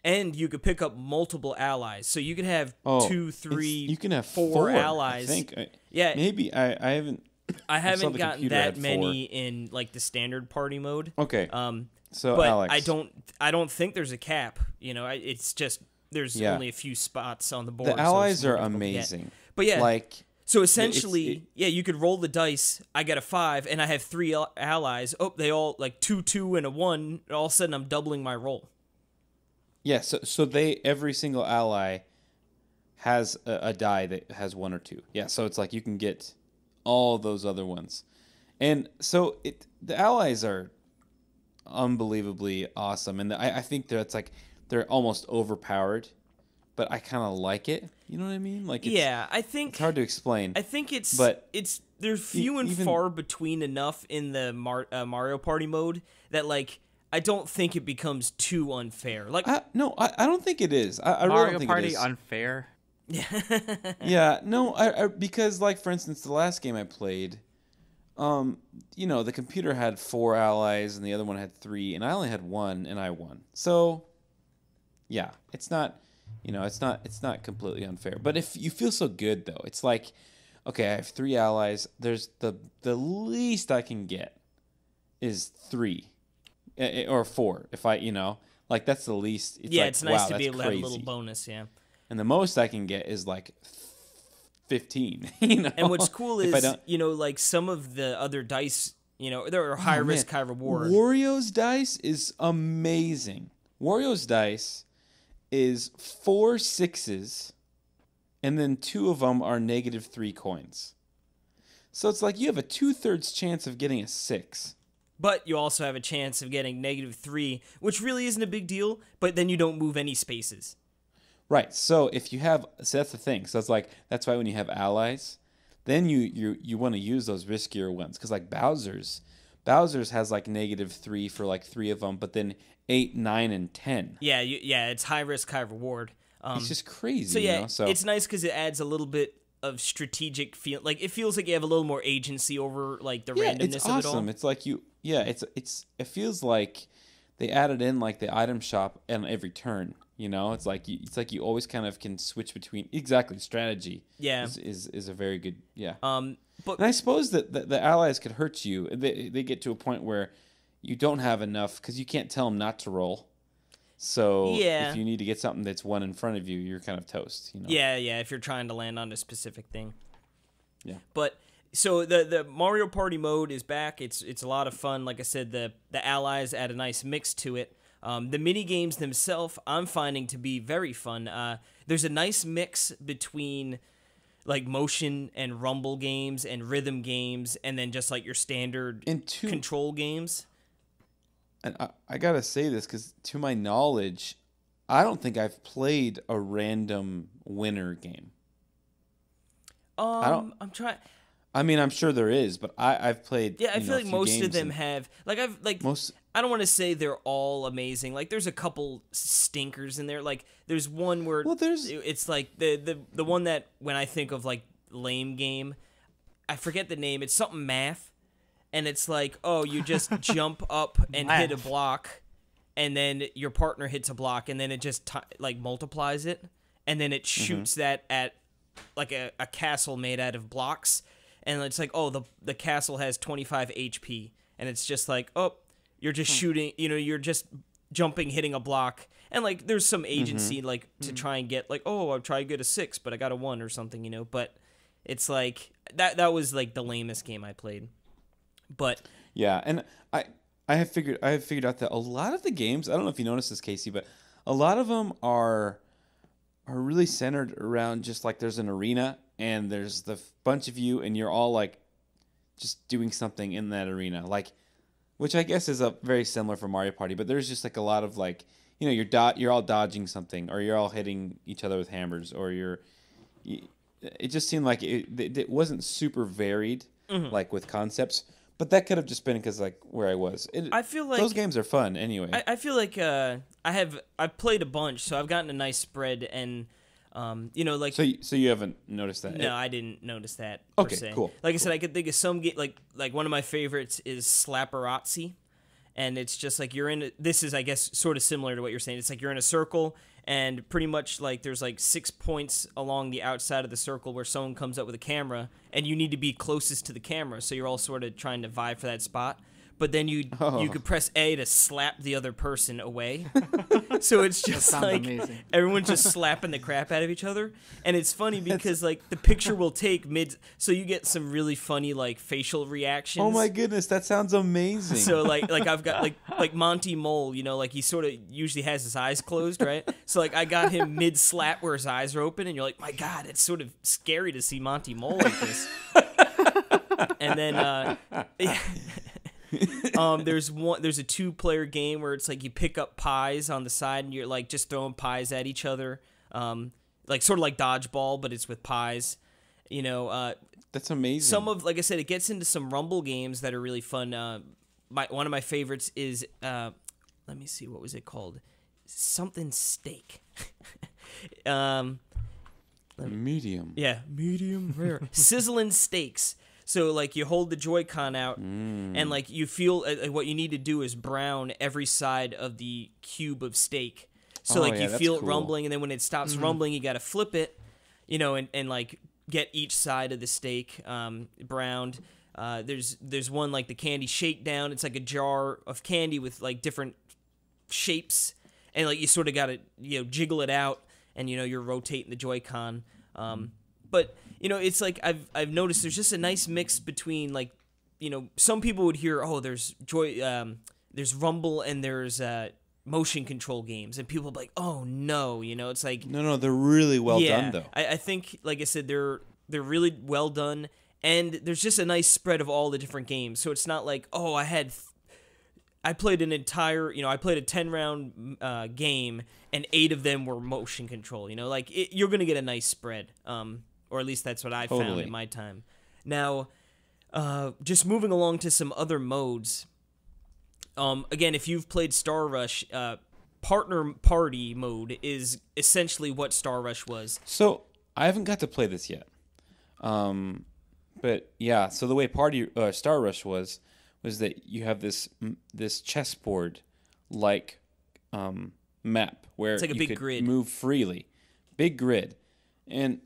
And you could pick up multiple allies. So you could have 2, 3, you can have 4 allies. I think. Yeah. Maybe I haven't. I haven't gotten that many in like the standard party mode. Okay. So but Alex, I don't think there's a cap. It's just there's only a few spots on the board. The allies are amazing. But yeah, like so essentially, you could roll the dice. I got a 5, and I have 3 allies. Oh, they all like 2, 2, and a 1. And all of a sudden, I'm doubling my roll. Yeah. So every single ally has a die that has 1 or 2. Yeah. So it's like you can get all those other ones, and so the allies are unbelievably awesome, and I think they're almost overpowered, but I kind of like it. You know what I mean? Like, I think it's hard to explain. I think it's there's few and even far between enough in the Mario Party mode that like I don't think it becomes too unfair. Like, no, I don't think it is. I really don't think Party it is. unfair. Yeah, no, I because like for instance, the last game I played, the computer had 4 allies and the other one had 3, and I only had 1, and I won. So, yeah, it's not, it's not completely unfair. But if you feel so good though, it's like, okay, I have 3 allies. There's the least I can get is 3 or 4. If I, like that's the least. It's like, it's nice wow, to be able to have a crazy. little bonus, yeah. And the most I can get is like 15. And what's cool is, like some of the other dice, there are high risk, high reward. Wario's dice is amazing. Wario's dice is 4 6s, and then 2 of them are -3 coins. So it's like you have a 2/3 chance of getting a 6. But you also have a chance of getting -3, which really isn't a big deal, but then you don't move any spaces. Right. So if you have, so that's the thing. So it's like, that's why when you have allies, then you want to use those riskier ones. Because like Bowser's has like -3 for like 3 of them, but then 8, 9, and 10. Yeah, it's high risk, high reward. It's just crazy. So yeah, it's nice because it adds a little bit of strategic feel. Like it feels like you have a little more agency over like the randomness it's of it all. awesome. It's like it feels like they added in like the item shop on every turn. It's like you always kind of can switch between strategy. Yeah, is a very good But and I suppose that the allies could hurt you. They get to a point where you don't have enough because you can't tell them not to roll. So if you need to get something that's 1 in front of you, you're kind of toast. Yeah. If you're trying to land on a specific thing. Yeah. But so the Mario Party mode is back. It's a lot of fun. Like I said, the allies add a nice mix to it. The mini games themselves, I'm finding to be very fun. There's a nice mix between like motion and rumble games and rhythm games, and then just like your standard control games. And I gotta say this because, to my knowledge, I don't think I've played a random winner game. I'm trying. I mean, I'm sure there is, but I've played. Yeah, I feel like most of them have. Like I don't want to say they're all amazing. Like there's a couple stinkers in there. Like there's one where it's like the one that when I think of like lame game, I forget the name. It's something math, and it's like, oh, you just jump up and hit a block, and then your partner hits a block, and then it just like multiplies it, and then it shoots that at like a castle made out of blocks. And it's like, oh, the castle has 25 HP. And it's just like, oh, you're just shooting, you're just jumping, hitting a block. And, like, there's some agency, like, to try and get, like, oh, I'll try to get a 6, but I got a 1 or something, But it's like, that was, like, the lamest game I played. But... Yeah, and I have figured out that a lot of the games, I don't know if you noticed this, Casey, but a lot of them are really centered around just, like, there's an arena... and there's the bunch of you, and you're all like just doing something in that arena, like, which I guess is very similar for Mario Party. But there's just like a lot of like, you're all dodging something, or you're all hitting each other with hammers, or it just seemed like it wasn't super varied, like with concepts. But that could have just been because like where I was. I feel like those games are fun anyway. I feel like I've played a bunch, so I've gotten a nice spread and. Like so you haven't noticed that? No, I didn't notice that. Okay, per se. Cool. Like I said, I could think of some like one of my favorites is Slapperazzi, and it's just like this is I guess sort of similar to what you're saying. It's like you're in a circle, and pretty much like there's like 6 points along the outside of the circle where someone comes up with a camera, and you need to be closest to the camera, so you're all sort of trying to vie for that spot. But then you could press A to slap the other person away. So it's just like amazing. Everyone's just slapping the crap out of each other. And it's funny because like the picture will take so you get some really funny like facial reactions. Oh my goodness, that sounds amazing. So like I've got like Monty Mole, like he sort of usually has his eyes closed, right? So like I got him mid slap where his eyes are open, and you're like, my God, it's sort of scary to see Monty Mole like this. And then there's a 2-player game where it's like you pick up pies on the side and you're like just throwing pies at each other, like sort of like dodgeball, but it's with pies. That's amazing. Some of, like I said, it gets into some rumble games that are really fun. One of my favorites is let me see, what was it called? Something steak. Medium. Yeah, medium rare. Sizzling Steaks. So, like, you hold the Joy-Con out, and, like, you feel what you need to do is brown every side of the cube of steak. So, like, you feel it rumbling, and then when it stops rumbling, you got to flip it, you know, and, like, get each side of the steak browned. There's one, like, the candy shakedown. It's like a jar of candy with, like, different shapes, and, like, you sort of got to, you know, jiggle it out, and, you know, you're rotating the Joy-Con. But, you know, it's like I've noticed there's just a nice mix between, like, you know, some people would hear, oh, there's Rumble and there's motion control games, and people are like, oh no, you know, it's like no, they're really well done though. I think, like I said, they're really well done, and there's just a nice spread of all the different games. So it's not like, oh, I played an entire, you know, I played a 10-round game, and 8 of them were motion control. You know, like you're gonna get a nice spread. Or at least that's what I found in my time. Now, just moving along to some other modes. Again, if you've played Star Rush, partner party mode is essentially what Star Rush was. So I haven't got to play this yet. But yeah, so the way Star Rush was that you have this chessboard like map where it's like a you big could grid. Move freely, big grid, and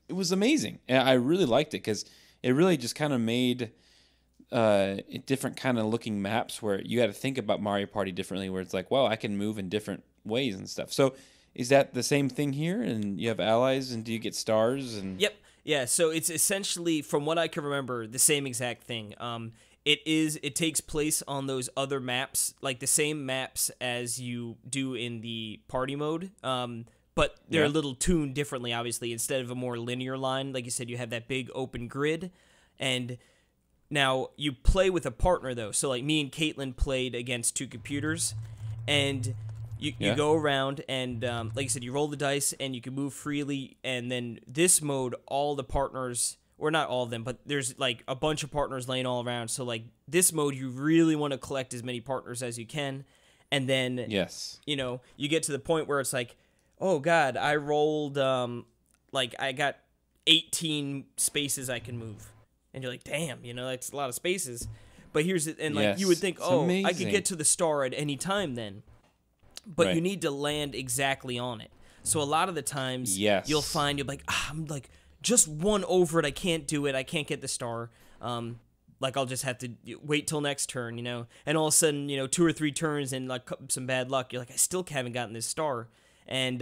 it was amazing. And I really liked it because it really just kind of made different kind of looking maps where you got to think about Mario Party differently. Where it's like, well, I can move in different ways and stuff. So is that the same thing here? And you have allies, and do you get stars? And Yep. Yeah. So it's essentially, from what I can remember, the same exact thing. It takes place on those other maps, like the same maps as you do in the party mode. But they're a little tuned differently, obviously. Instead of a more linear line, like you said, you have that big open grid. And now you play with a partner, though. So, like, me and Caitlin played against 2 computers. And you go around and, like you said, you roll the dice and you can move freely. And then this mode, all the partners, or not all of them, but there's, like, a bunch of partners laying all around. So, like, this mode, you really want to collect as many partners as you can. And then, you know, you get to the point where it's like, oh God, I rolled, like, I got 18 spaces I can move. And you're like, damn, you know, that's a lot of spaces. But here's it, and, like, you would think, amazing. I could get to the star at any time then. But you need to land exactly on it. So a lot of the times, you'll find, you'll be like, I'm, like, just one over it, I can't do it, I can't get the star. Like, I'll just have to wait till next turn, you know? And all of a sudden, you know, 2 or 3 turns and, like, some bad luck, you're like, I still haven't gotten this star. And,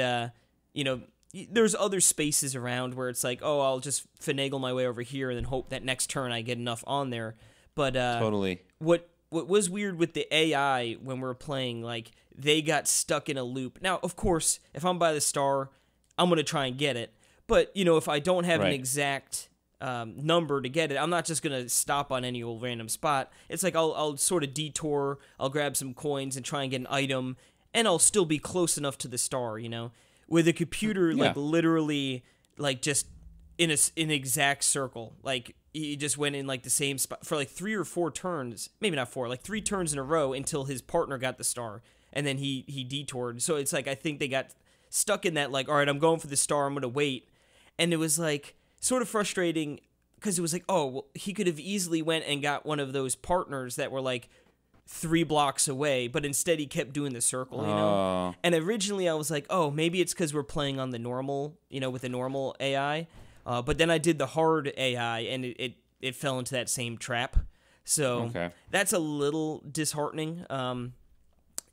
you know, there's other spaces around where it's like, oh, I'll just finagle my way over here and then hope that next turn I get enough on there. But totally. What was weird with the AI when we were playing, like, they got stuck in a loop. Now, of course, if I'm by the star, I'm going to try and get it. But, you know, if I don't have an exact number to get it, I'm not just going to stop on any old random spot. It's like I'll sort of detour, I'll grab some coins and try and get an item, and I'll still be close enough to the star, you know? With a computer, like, literally, like, just in an exact circle. Like, he just went in, like, the same spot for, like, 3 or 4 turns. Maybe not 4, like, 3 turns in a row until his partner got the star. And then he detoured. So it's like, I think they got stuck in that, like, all right, I'm going for the star, I'm going to wait. And it was, like, sort of frustrating because it was like, oh, well, he could have easily went and got one of those partners that were, like, 3 blocks away, but instead he kept doing the circle, you know? And originally I was like, oh, maybe it's because we're playing on the normal, you know, with the normal AI. But then I did the hard AI, and it fell into that same trap. So that's a little disheartening.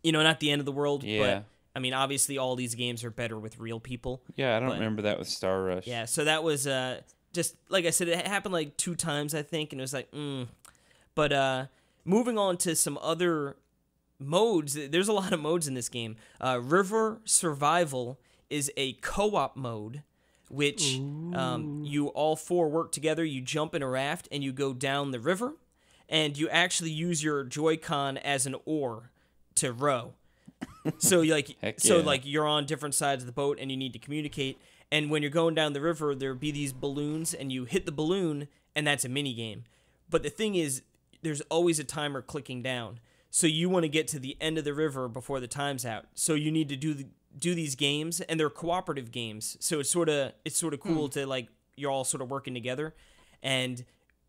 You know, not the end of the world, but, I mean, obviously all these games are better with real people. Yeah, I don't remember that with Star Rush. Yeah, so that was just, like I said, it happened like 2 times, I think, and it was like, But, moving on to some other modes, there's a lot of modes in this game. River Survival is a co-op mode, which you all 4 work together. You jump in a raft and you go down the river, and you actually use your Joy-Con as an oar to row. So like you're on different sides of the boat and you need to communicate. And when you're going down the river, there'll be these balloons, and you hit the balloon, and that's a mini game. But the thing is, there's always a timer clicking down. So you want to get to the end of the river before the time's out. So you need to do these games, and they're cooperative games. So it's sort of cool to like you're all sort of working together, and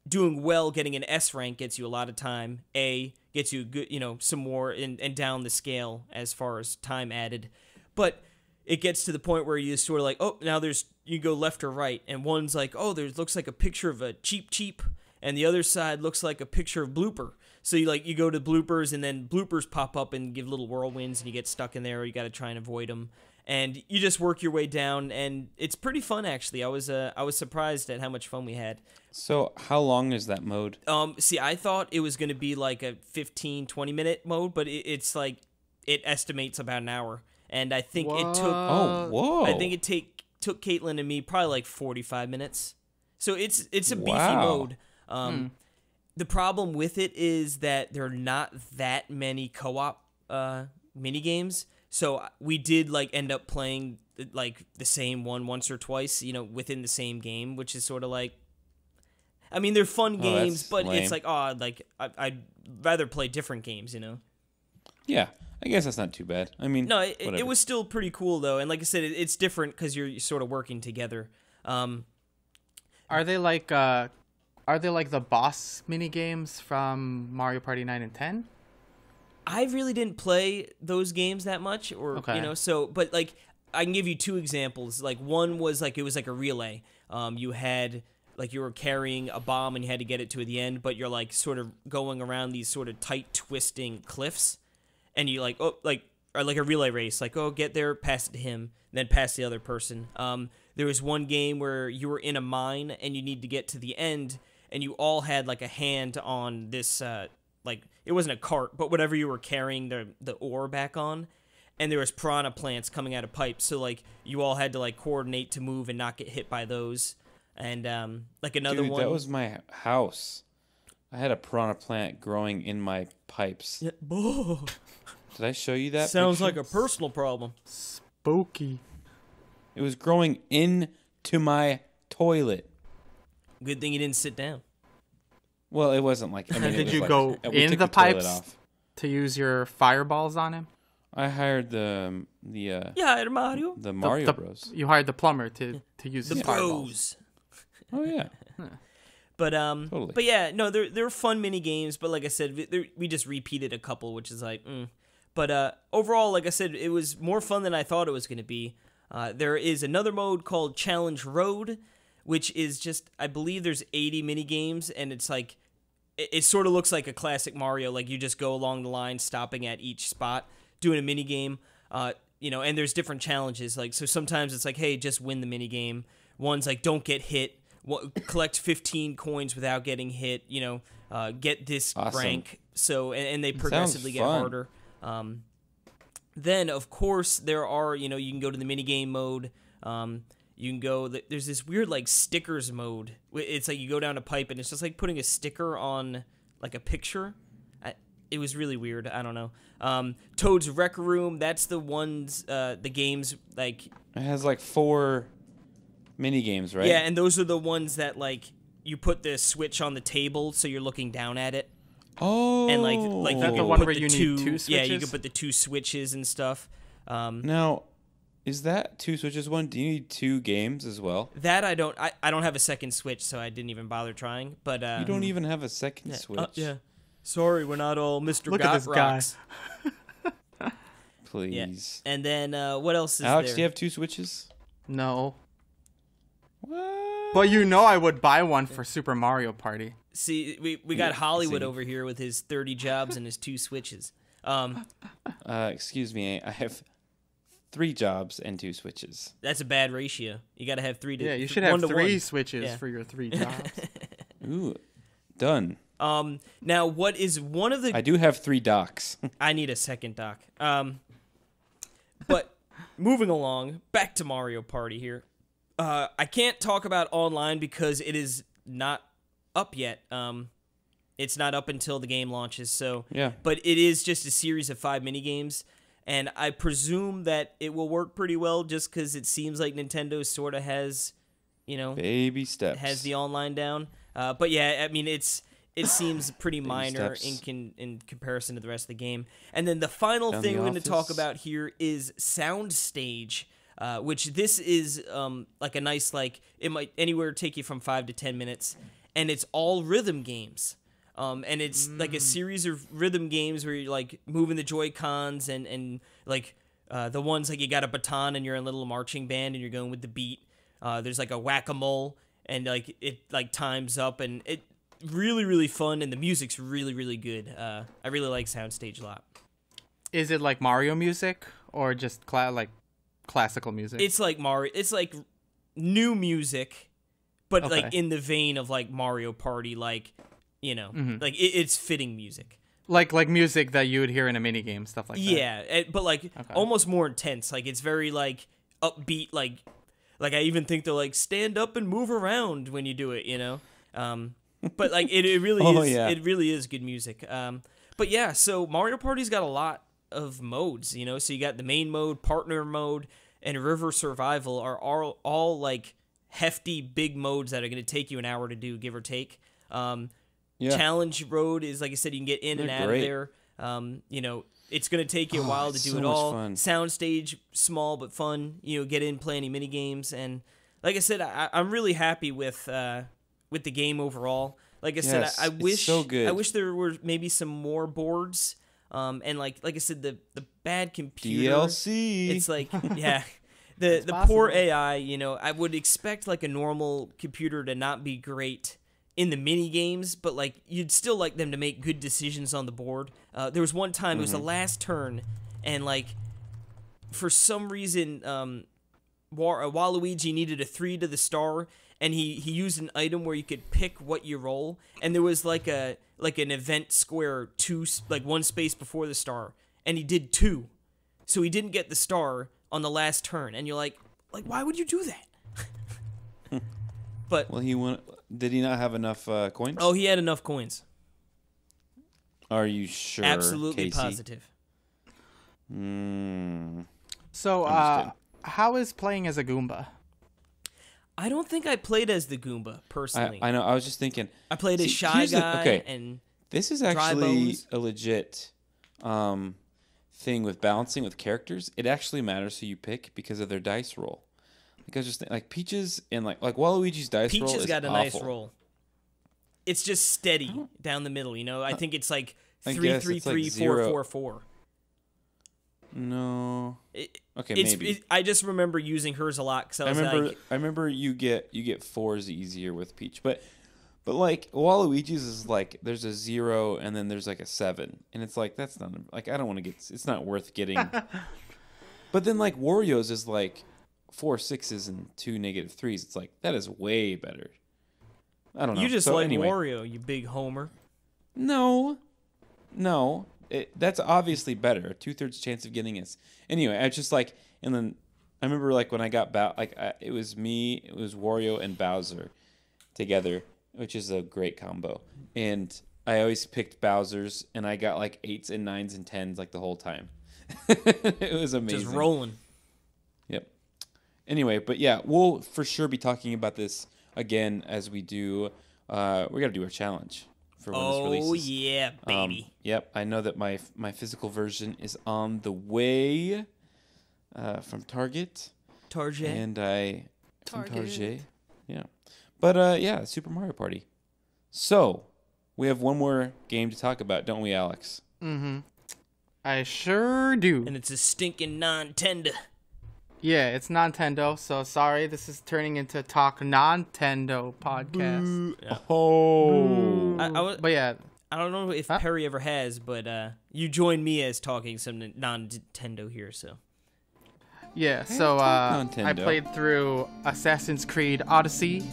doing well, getting an S rank gets you a lot of time. A gets you good, some more and down the scale as far as time added. But it gets to the point where you sort of like, oh, now you go left or right, and one's like, oh, looks like a picture of a cheap, and the other side looks like a picture of blooper. So you go to bloopers, and then bloopers pop up and give little whirlwinds, and you get stuck in there, or you got to try and avoid them. And you just work your way down, and it's pretty fun, actually. I was surprised at how much fun we had. So how long is that mode? See, I thought it was going to be like a 15, 20-minute mode, but it's like it estimates about an hour. And I think it took... Oh, whoa. I think it took Caitlin and me probably like 45 minutes. So it's a beefy mode. The problem with it is that there are not that many co-op mini games. So we did like end up playing like the same one once or twice, within the same game, which is sort of like, I mean, they're fun games, but lame. It's like, I'd rather play different games, Yeah, I guess that's not too bad. I mean, no, it was still pretty cool though, and like I said, it's different because you're sort of working together. Are they like the boss mini games from Mario Party 9 and 10? I really didn't play those games that much, but like I can give you two examples. Like one was like it was like a relay. You had like you were carrying a bomb and you had to get it to the end, but you're like sort of going around these sort of tight twisting cliffs, and you like or like a relay race, like get there, pass it to him, then pass the other person. There was one game where you were in a mine and you need to get to the end, and you all had like a hand on this like it wasn't a cart, but whatever you were carrying the ore back on, and there was piranha plants coming out of pipes, so like you all had to like coordinate to move and not get hit by those. And like another one, that was my house. I had a piranha plant growing in my pipes. Yeah. Did I show you that? Sounds picture? like a personal problem. Spooky. It was growing into my toilet. Good thing you didn't sit down. Well, it wasn't like. I mean, Did you go in the pipes to use your fireballs on him? I hired the Mario. The Mario Bros. You hired the plumber to use the his fireballs. Oh yeah. But Totally. But yeah, no, they're fun mini games. But like I said, we just repeated a couple, which is like, But overall, like I said, it was more fun than I thought it was going to be. There is another mode called Challenge Road, which is just, I believe there's 80 mini games, and it's like, it sort of looks like a classic Mario. Like you just go along the line, stopping at each spot, doing a mini game. And there's different challenges. Like so, sometimes it's like, hey, just win the mini game. One's like, don't get hit. Collect 15 coins without getting hit. Get this rank. So and they progressively get harder. Then of course there are you can go to the mini game mode. You can go. There's this weird like stickers mode. It's like you go down a pipe and it's just like putting a sticker on like a picture. It was really weird. I don't know. Toad's Rec Room. That's the ones. The games like it has like 4 mini games, right? Yeah, and those are the ones that like you put the switch on the table so you're looking down at it. Oh, and like is that the one where you need 2 switches? Yeah, you can put the 2 switches and stuff. Now, is that 2 switches one? Do you need 2 games as well? That I don't. I don't have a second switch, so I didn't even bother trying. But you don't even have a second switch. Yeah. Sorry, we're not all Mr. Look Got at this Rocks. guy. Please. Yeah. And then what else is Alex, there? do you have 2 switches? No. What? But I would buy one for Super Mario Party. See, we got Hollywood over here with his 30 jobs and his 2 switches. Excuse me, I have 3 jobs and 2 switches. That's a bad ratio. You got to have 3 to Yeah, you should have 3 1. switches for your 3 jobs. Ooh, done. Now, what is one of the... I do have 3 docks. I need a second dock. But moving along, back to Mario Party here. I can't talk about online because it is not up yet. It's not up until the game launches. So yeah. But it is just a series of 5 mini games, and I presume that it will work pretty well just because it seems like Nintendo sort of has, baby steps, has the online down. But yeah, I mean it's it seems pretty minor in comparison to the rest of the game. And then the final thing we're going to talk about here is Soundstage, which this is like a nice, like, it might anywhere take you from 5 to 10 minutes, and it's all rhythm games. And it's like a series of rhythm games where you're like moving the Joy-Cons and like the ones like you got a baton and you're in a little marching band and you're going with the beat. There's like a whack-a-mole and like it like times up, and it really, really fun, and the music's really, really good. I really like Soundstage a lot. Is it like Mario music or just like classical music? It's like Mario. It's like new music, but like in the vein of like Mario Party, like, you know, like it's fitting music. Like music that you would hear in a minigame, stuff like that. Yeah, but like almost more intense. Like it's very like upbeat. Like I even think they'll like stand up and move around when you do it. You know. But like it really is. Yeah. It really is good music. But yeah, so Mario Party's got a lot of modes. You know, so you got the main mode, partner mode, and river survival are all like hefty big modes that are going to take you an hour to do, give or take. Challenge road is, like I said, you can get in and out of there. You know, it's going to take you a while to do it all. Soundstage, small but fun. You know, get in, play any mini games, and like I said, I'm really happy with the game overall. Like I said, I wish so good. I wish there were maybe some more boards. And like I said, the bad computer DLC. It's like the poor AI. You know, I would expect like a normal computer to not be great in the mini games, but like you'd still like them to make good decisions on the board. There was one time it was the last turn, and like for some reason, Waluigi needed a 3 to the star, and he used an item where you could pick what you roll, and there was like an event square one space before the star, and he did 2, so he didn't get the star on the last turn, and you're like why would you do that? But did he not have enough coins? Oh, he had enough coins. Are you sure? Absolutely Casey? Positive. So, how is playing as a Goomba? I don't think I played as the Goomba, personally. I know. I was just thinking. I played as Shy Guy and this is actually a legit thing with balancing with characters. It actually matters who you pick because of their dice roll. Like I was just like Peach's and like Waluigi's dice roll is Peach has got a awful. nice roll. It's just steady down the middle, you know? I think it's like 3, 3, 3, 4, 4, 4. No. Maybe. I just remember using hers a lot because I remember you get 4s easier with Peach, but like Waluigi's is like there's a 0 and then there's like a 7, and it's like that's not like I don't want to get, it's not worth getting. But then like Wario's is like 4 6s and 2 -3s. It's like that is way better. I don't know. You just Wario, you big homer. No. That's obviously better. A 2/3 chance of getting it. Anyway, I just like, and then I remember like when I got it was me, it was Wario and Bowser together, which is a great combo. And I always picked Bowser's, and I got like 8s and 9s and 10s like the whole time. It was amazing. Just rolling. Yep. Anyway, but yeah, we'll for sure be talking about this again as we do. We got to do a challenge for when this releases. Oh yeah, baby. Yep, I know that my physical version is on the way from Target. And from Target. Yeah. But yeah, Super Mario Party. So, we have one more game to talk about, don't we, Alex? Mm-hmm. I sure do. And it's a stinking non-tender. Yeah, it's Nintendo, so sorry, this is turning into Talk Nintendo podcast. Yeah. Oh. But yeah. I don't know if Perry ever has, but you join me as talking some non-Nintendo here, so. Yeah, so I played through Assassin's Creed Odyssey.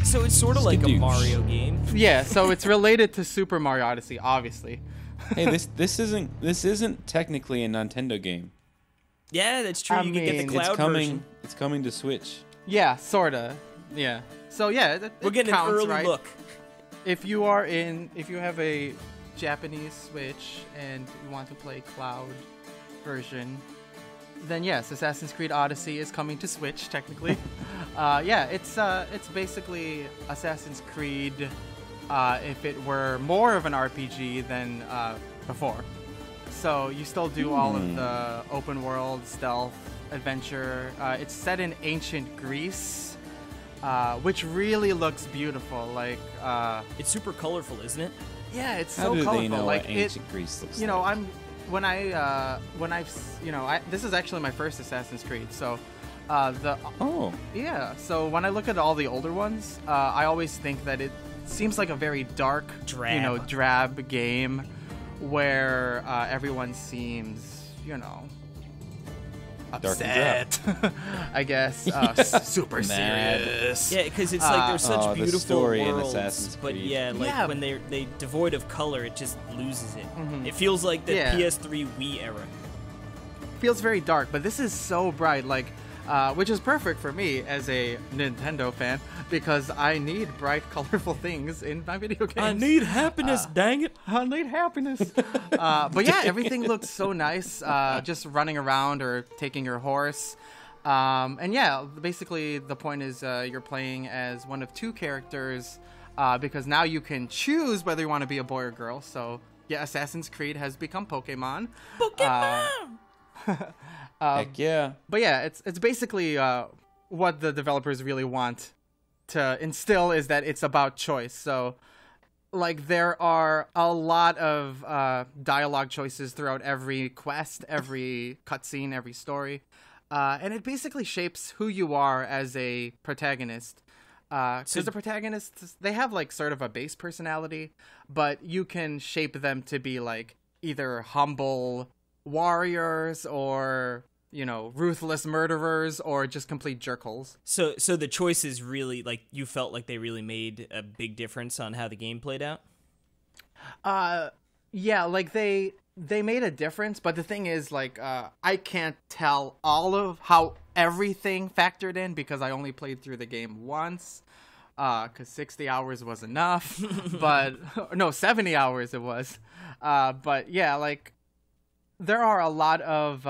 So it's sort of like a Mario game. Yeah, so it's related to Super Mario Odyssey, obviously. Hey, this isn't technically a Nintendo game. Yeah, that's true. You can get the cloud version. It's coming to Switch. Yeah, sorta. Yeah. So yeah, we're getting counts, an early right? look. If you have a Japanese Switch and you want to play cloud version, then yes, Assassin's Creed Odyssey is coming to Switch technically. Yeah, it's basically Assassin's Creed if it were more of an RPG than before. So you still do all of the open world stealth adventure. It's set in ancient Greece, which really looks beautiful. Like it's super colorful, isn't it? Yeah, it's How so do colorful. they know like what ancient Greece looks you know, like? This is actually my first Assassin's Creed. So so when I look at all the older ones, I always think that it seems like a very dark, drab game where everyone seems, upset. I guess super serious. Yeah, because it's like they're such the beautiful story in worlds, Assassin's but Creed. when they devoid of color, it just loses it. It feels like the PS3 Wii era. Feels very dark, but this is so bright, like which is perfect for me as a Nintendo fan because I need bright, colorful things in my video games. I need happiness, dang it! I need happiness. But yeah, everything looks so nice. Just running around or taking your horse. And yeah, basically the point is you're playing as one of two characters because now you can choose whether you want to be a boy or girl. So yeah, Assassin's Creed has become Pokemon. Heck yeah. But yeah, it's basically what the developers really want to instill is that it's about choice. So like there are a lot of dialogue choices throughout every quest, every cutscene, every story. And it basically shapes who you are as a protagonist. Because the protagonists, they have like sort of a base personality, but you can shape them to be like either humble warriors or ruthless murderers or just complete jerkholes. So the choices really, like, you felt like they really made a big difference on how the game played out? Yeah, like they made a difference, but the thing is, like, I can't tell all of how everything factored in because I only played through the game once. Because 60 hours was enough, but no, 70 hours it was. But yeah, like there are a lot of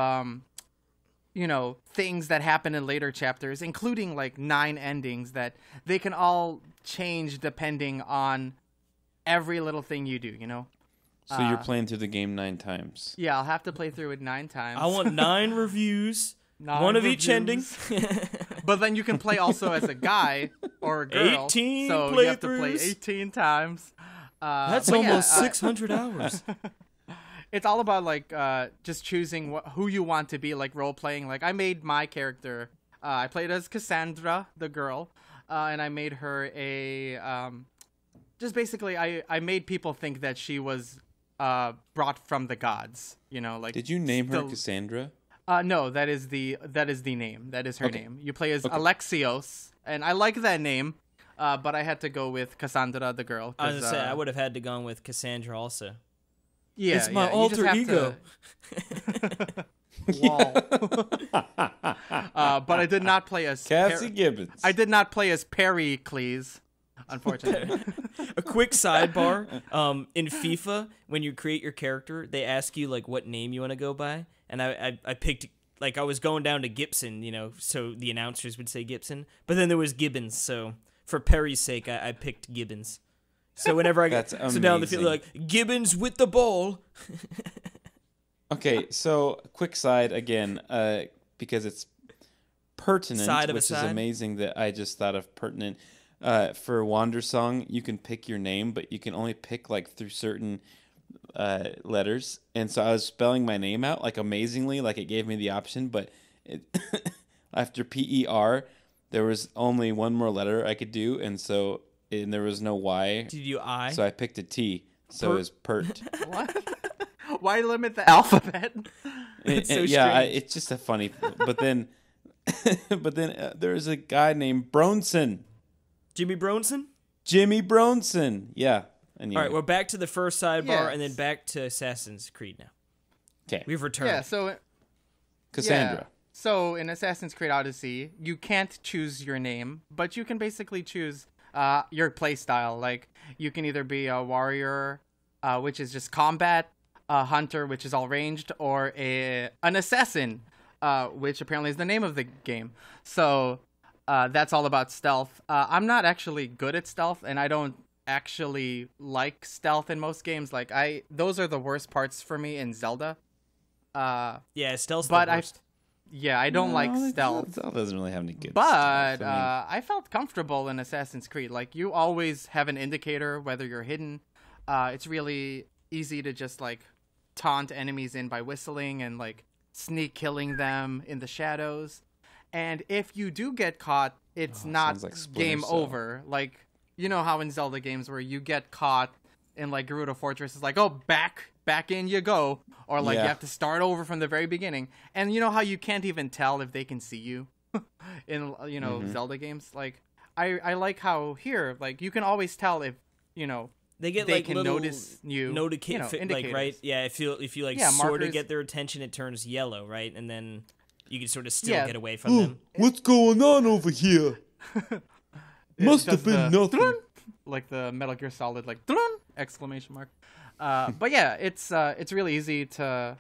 things that happen in later chapters, including like 9 endings that they can all change depending on every little thing you do. So you're playing through the game 9 times. Yeah, I'll have to play through it 9 times. I want 9 reviews. 1 of each ending. But then you can play also as a guy or a girl. 18 so playthroughs. You have to play 18 times. That's almost 600 hours. It's all about like just choosing who you want to be, like role playing. Like I made my character. I played as Cassandra, the girl, and I made her a. Just basically, I made people think that she was brought from the gods. Like. Did you name her Cassandra? No, that is the name. That is her name. You play as Alexios, and I like that name, but I had to go with Cassandra, the girl. I was gonna say I would have had to go with Cassandra also. Yeah, it's my alter ego. But I did not play as Cassie Gibbons. I did not play as Pericles, unfortunately. A quick sidebar: in FIFA, when you create your character, they ask you like what name you want to go by, and I picked like I was going down to Gibson, so the announcers would say Gibson, but then there was Gibbons, so for Perry's sake, I picked Gibbons. So whenever I get down the field, like Gibbons with the ball. Okay, so quick side again, because it's pertinent, which is amazing that I just thought of pertinent. For Wandersong, you can pick your name, but you can only pick like through certain letters. And so I was spelling my name out like amazingly, like it gave me the option, but after PER, there was only one more letter I could do, and there was no Y. Did you I? So I picked a T. So it was Pert. What? Why limit the alphabet? It's just a funny. But then there's a guy named Bronson. Jimmy Bronson. Jimmy Bronson. Yeah. Anyway. All right, we're back to the first sidebar, and then back to Assassin's Creed now. Okay. We've returned. Yeah. So. Cassandra. Yeah. So in Assassin's Creed Odyssey, you can't choose your name, but you can basically choose your play style. Like you can either be a warrior, which is just combat, a hunter, which is all ranged, or an assassin, which apparently is the name of the game. So that's all about stealth. I'm not actually good at stealth, and I don't actually like stealth in most games. Like those are the worst parts for me in Zelda. Yeah, stealth's but the worst. I don't like stealth. Stealth doesn't really have any good But stuff. I mean, I felt comfortable in Assassin's Creed. Like, you always have an indicator whether you're hidden. It's really easy to just like taunt enemies in by whistling and like sneak killing them in the shadows. And if you do get caught, it's not like game Splinter Cell. over. Like, you know how in Zelda games where you get caught in like Gerudo Fortress, it's like, oh, back in you go. Or like you have to start over from the very beginning. And you know how you can't even tell if they can see you in, you know, Zelda games? Like, I like how here, like, you can always tell if, you know, they like can little notice you, like, right? Yeah, if you like Yeah, sort of markers. get their attention, it turns yellow, right? And then you can sort of still get away from them. What's going on over here? Must have does been the nothing. like the Metal Gear Solid, like, exclamation mark. But yeah, it's really easy to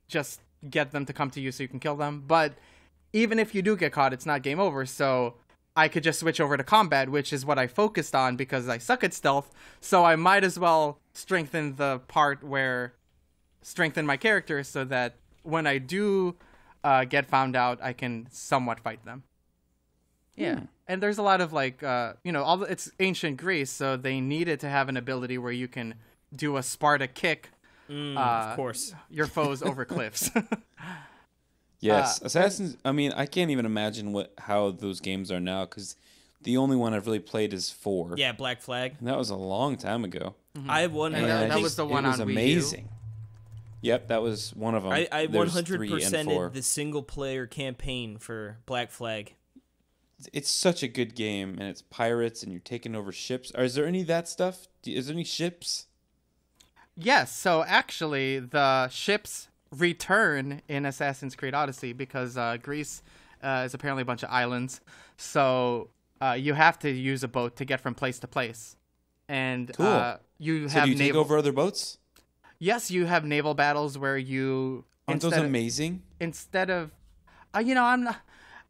just get them to come to you so you can kill them. But even if you do get caught, it's not game over. So I could just switch over to combat, which is what I focused on because I suck at stealth. So I might as well strengthen the part where strengthen my character so that when I do get found out, I can somewhat fight them. Yeah. And there's a lot of like, it's ancient Greece, so they needed to have an ability where you can do a Sparta kick. Of course. Your foes over cliffs. Yes, Assassin's. I mean, I can't even imagine how those games are now because the only one I've really played is 4. Yeah, Black Flag. And that was a long time ago. I have one. And that was the one it was on Wii U. amazing. Yep, that was one of them. I There's 3 and 4. 100%ed the single player campaign for Black Flag. It's such a good game, and it's pirates, and you're taking over ships. Is there any of that stuff? Is there any ships? Yes, so actually the ships return in Assassin's Creed Odyssey because Greece is apparently a bunch of islands. So you have to use a boat to get from place to place. And Cool. you So have do you take over other boats? Yes, you have naval battles where you Aren't those amazing? instead of I'm not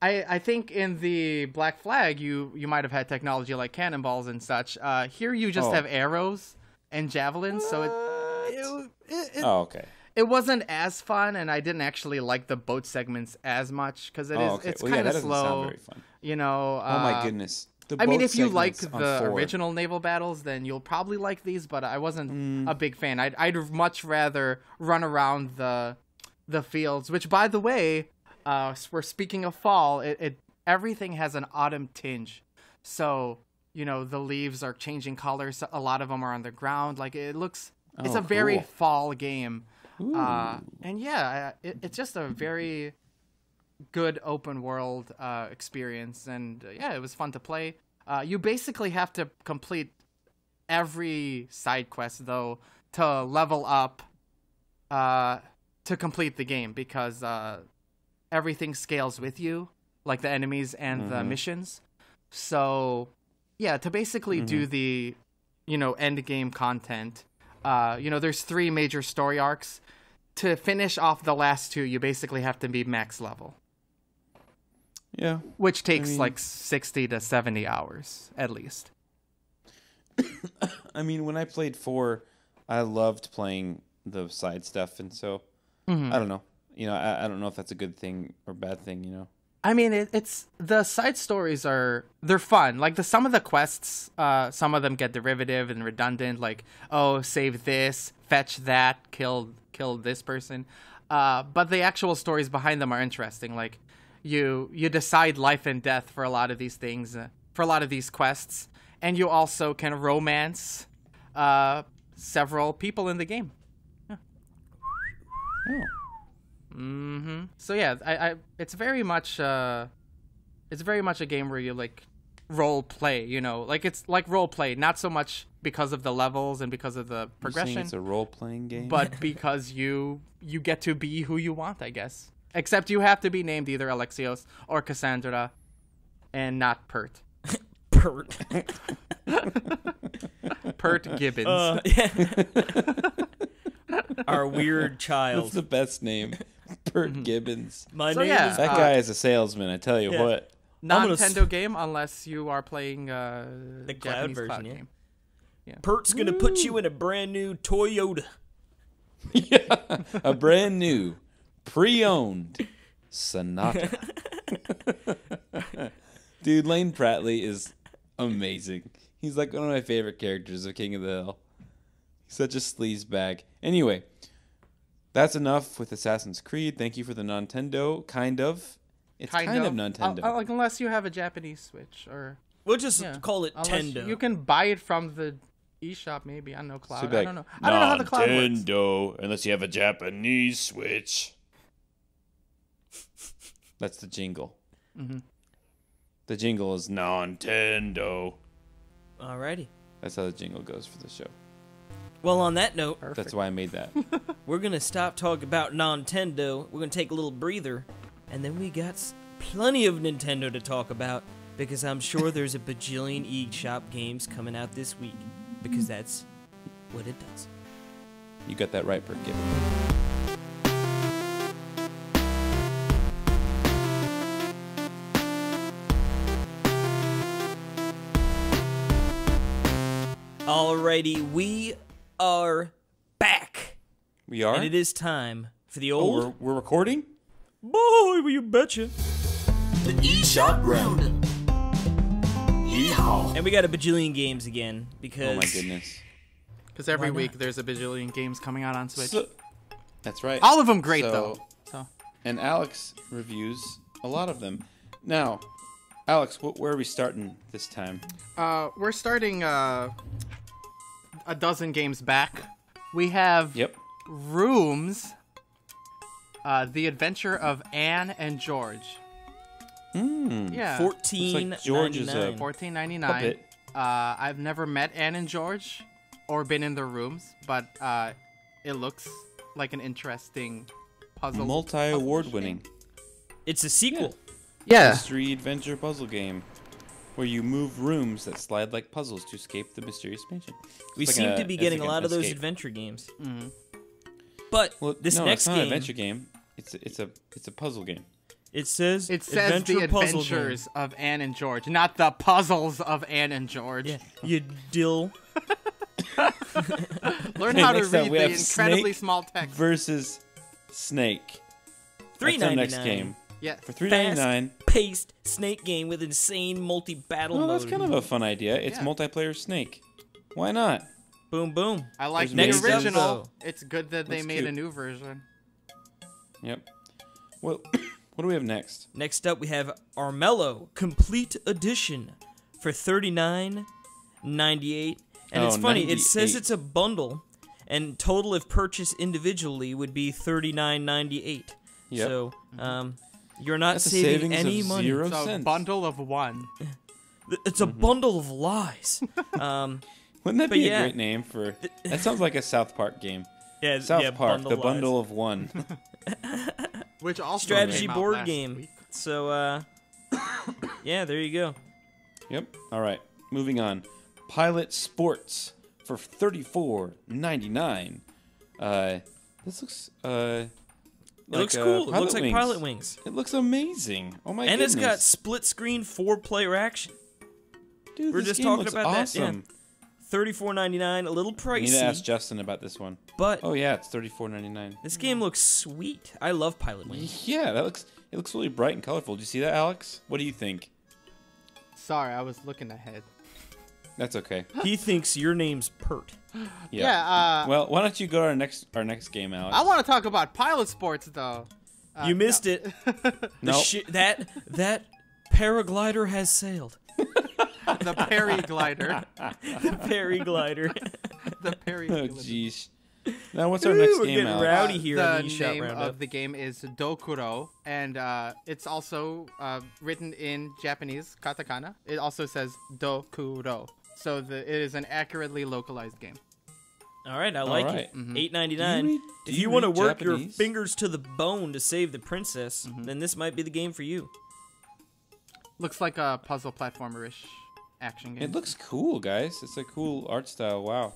I think in the Black Flag you might have had technology like cannonballs and such. Here you just have arrows and javelins, so Oh, okay. it wasn't as fun, and I didn't actually like the boat segments as much because it's Well, yeah, kind that of doesn't slow. sound very fun. You know. Oh my goodness. The I mean, boat if you like segments on the 4. original naval battles, then you'll probably like these. But I wasn't a big fan. I'd much rather run around the fields. Which, by the way, we're speaking of fall. Everything has an autumn tinge, so you know the leaves are changing colors. A lot of them are on the ground. Like it looks. It's a very cool. fall game. And yeah, it's just a very good open world experience, and yeah, it was fun to play. You basically have to complete every side quest though to level up to complete the game because everything scales with you, like the enemies and the missions. So yeah, to basically do the end game content, there's 3 major story arcs. To finish off the last 2, you basically have to be max level. Yeah. Which takes like 60 to 70 hours, at least. I mean, when I played 4, I loved playing the side stuff, and so, I don't know. I don't know if that's a good thing or bad thing, I mean, it's the side stories they're fun. Like some of the quests, some of them get derivative and redundant. Like, oh, save this, fetch that, kill this person. But the actual stories behind them are interesting. Like, you decide life and death for a lot of these things, for a lot of these quests, and you also can romance several people in the game. Yeah. Oh. So yeah, it's very much a game where you like role play, like it's like role play, not so much because of the levels and because of the progression. It's a role playing game, but because you get to be who you want, I guess. Except you have to be named either Alexios or Cassandra, and not Pert. Pert Gibbons. Our weird child. That's the best name. Pert Gibbons. My So, name yeah. is That guy is a salesman, I tell you Yeah. what. Non-Nintendo game unless you are playing the cloud Japanese version. cloud Yeah. game. Pert's gonna put you in a brand new Toyota. Yeah, a brand new, pre-owned Sonata. Dude, Lane Prattley is amazing. He's like one of my favorite characters of King of the Hill. He's such a sleazebag. Anyway, that's enough with Assassin's Creed. Thank you for the Nintendo. Kind of. It's kind of Nintendo. Like unless you have a Japanese Switch or We'll just call it unless Tendo. you can buy it from the eShop maybe. I don't know, cloud. So be like, I don't know. I don't know how the cloud works. Nintendo, unless you have a Japanese Switch. That's the jingle. Mm-hmm. The jingle is Nintendo. Alrighty. That's how the jingle goes for the show. Well, on that note, Perfect. That's why I made that. we're gonna stop talking about Nintendo. We're gonna take a little breather, and then we got plenty of Nintendo to talk about because I'm sure there's a bajillion eShop games coming out this week because that's what it does. You got that right, Pert Gibbons. Alrighty, we are back, We are? and it is time for the Oh, old. we're recording? Boy, will you betcha! The eShop Roundup. eHaw. And we got a bajillion games again because. Oh my goodness. Because every Why not? week there's a bajillion games coming out on Switch. That's right. All of them great So- though. So And Alex reviews a lot of them. Now, Alex, where are we starting this time? we're starting a dozen games back. We have Yep. Rooms. The Adventure of Anne and George. Yeah. Looks like George is a $14.99. puppet. I've never met Anne and George or been in their rooms, but it looks like an interesting puzzle. Multi-award winning It's a sequel. Yeah. mystery adventure puzzle game where you move rooms that slide like puzzles to escape the mysterious mansion. We It's like seem a- to be it's getting like a lot an of those escape. adventure games. But Well, this no, next it's not game, an adventure game. It's a puzzle game. it says It says adventure the puzzle adventures of Anne and George, not the puzzles of Anne and George. game. Yeah, you dill. Learn how to Next up, read we the have incredibly Snake small text. Versus Snake. That's our next game. Yeah. For $3.99. Paced snake game with insane multi-battle Well, mode. that's kind of a fun idea. It's Yeah. multiplayer Snake. Why not? Boom, boom. I like There's the many original. steps, It's good that they Looks made cute. a new version. Yep. Well, what do we have next? Next up, we have Armello Complete Edition for $39.98. And Oh, it's funny, it says 98. it's a bundle, and total if purchased individually would be $39.98. Yep. So, you're not That's a saving savings any of money. 0 So cents. bundle of one. It's a bundle of lies. Wouldn't that but be yeah. a great name for? That sounds like a South Park game. Yeah, South yeah, Park, the lies. bundle of one. Which also Strategy came out board last game. week. So, yeah, there you go. Yep. All right. Moving on. Pilot Sports for $34.99. This looks It looks cool. It looks like Pilot Wings. It looks amazing. Oh my And goodness. it's got split screen 4-player action. Dude, we're this just game talking looks about that, yeah. awesome. $34.99, a little I need to ask pricey, Justin about this one. but Oh yeah, it's $34.99. this game looks sweet. I love Pilot Wings. Yeah, it looks really bright and colorful. Do you see that, Alex? What do you think? Sorry, I was looking ahead. That's okay. He thinks your name's Pert. Yeah. Well, why don't you go to our next game, Alex? I want to talk about Pilot Sports though. You missed it. No. That paraglider has sailed. The Paraglider. The paraglider. The Oh Paraglider. jeez. Now what's our next We're game, getting Alex? rowdy here the on the eShop name Roundup. of the game is Dokuro, and it's also written in Japanese katakana. It also says Dokuro, so it is an accurately localized game. All right, I like right. it. Mm-hmm. $8.99. Do If you you want to read work your Japanese? fingers to the bone to save the princess, Mm-hmm. then this might be the game for you. Looks like a puzzle platformer-ish action game. It looks cool, guys. It's a cool art style. Wow.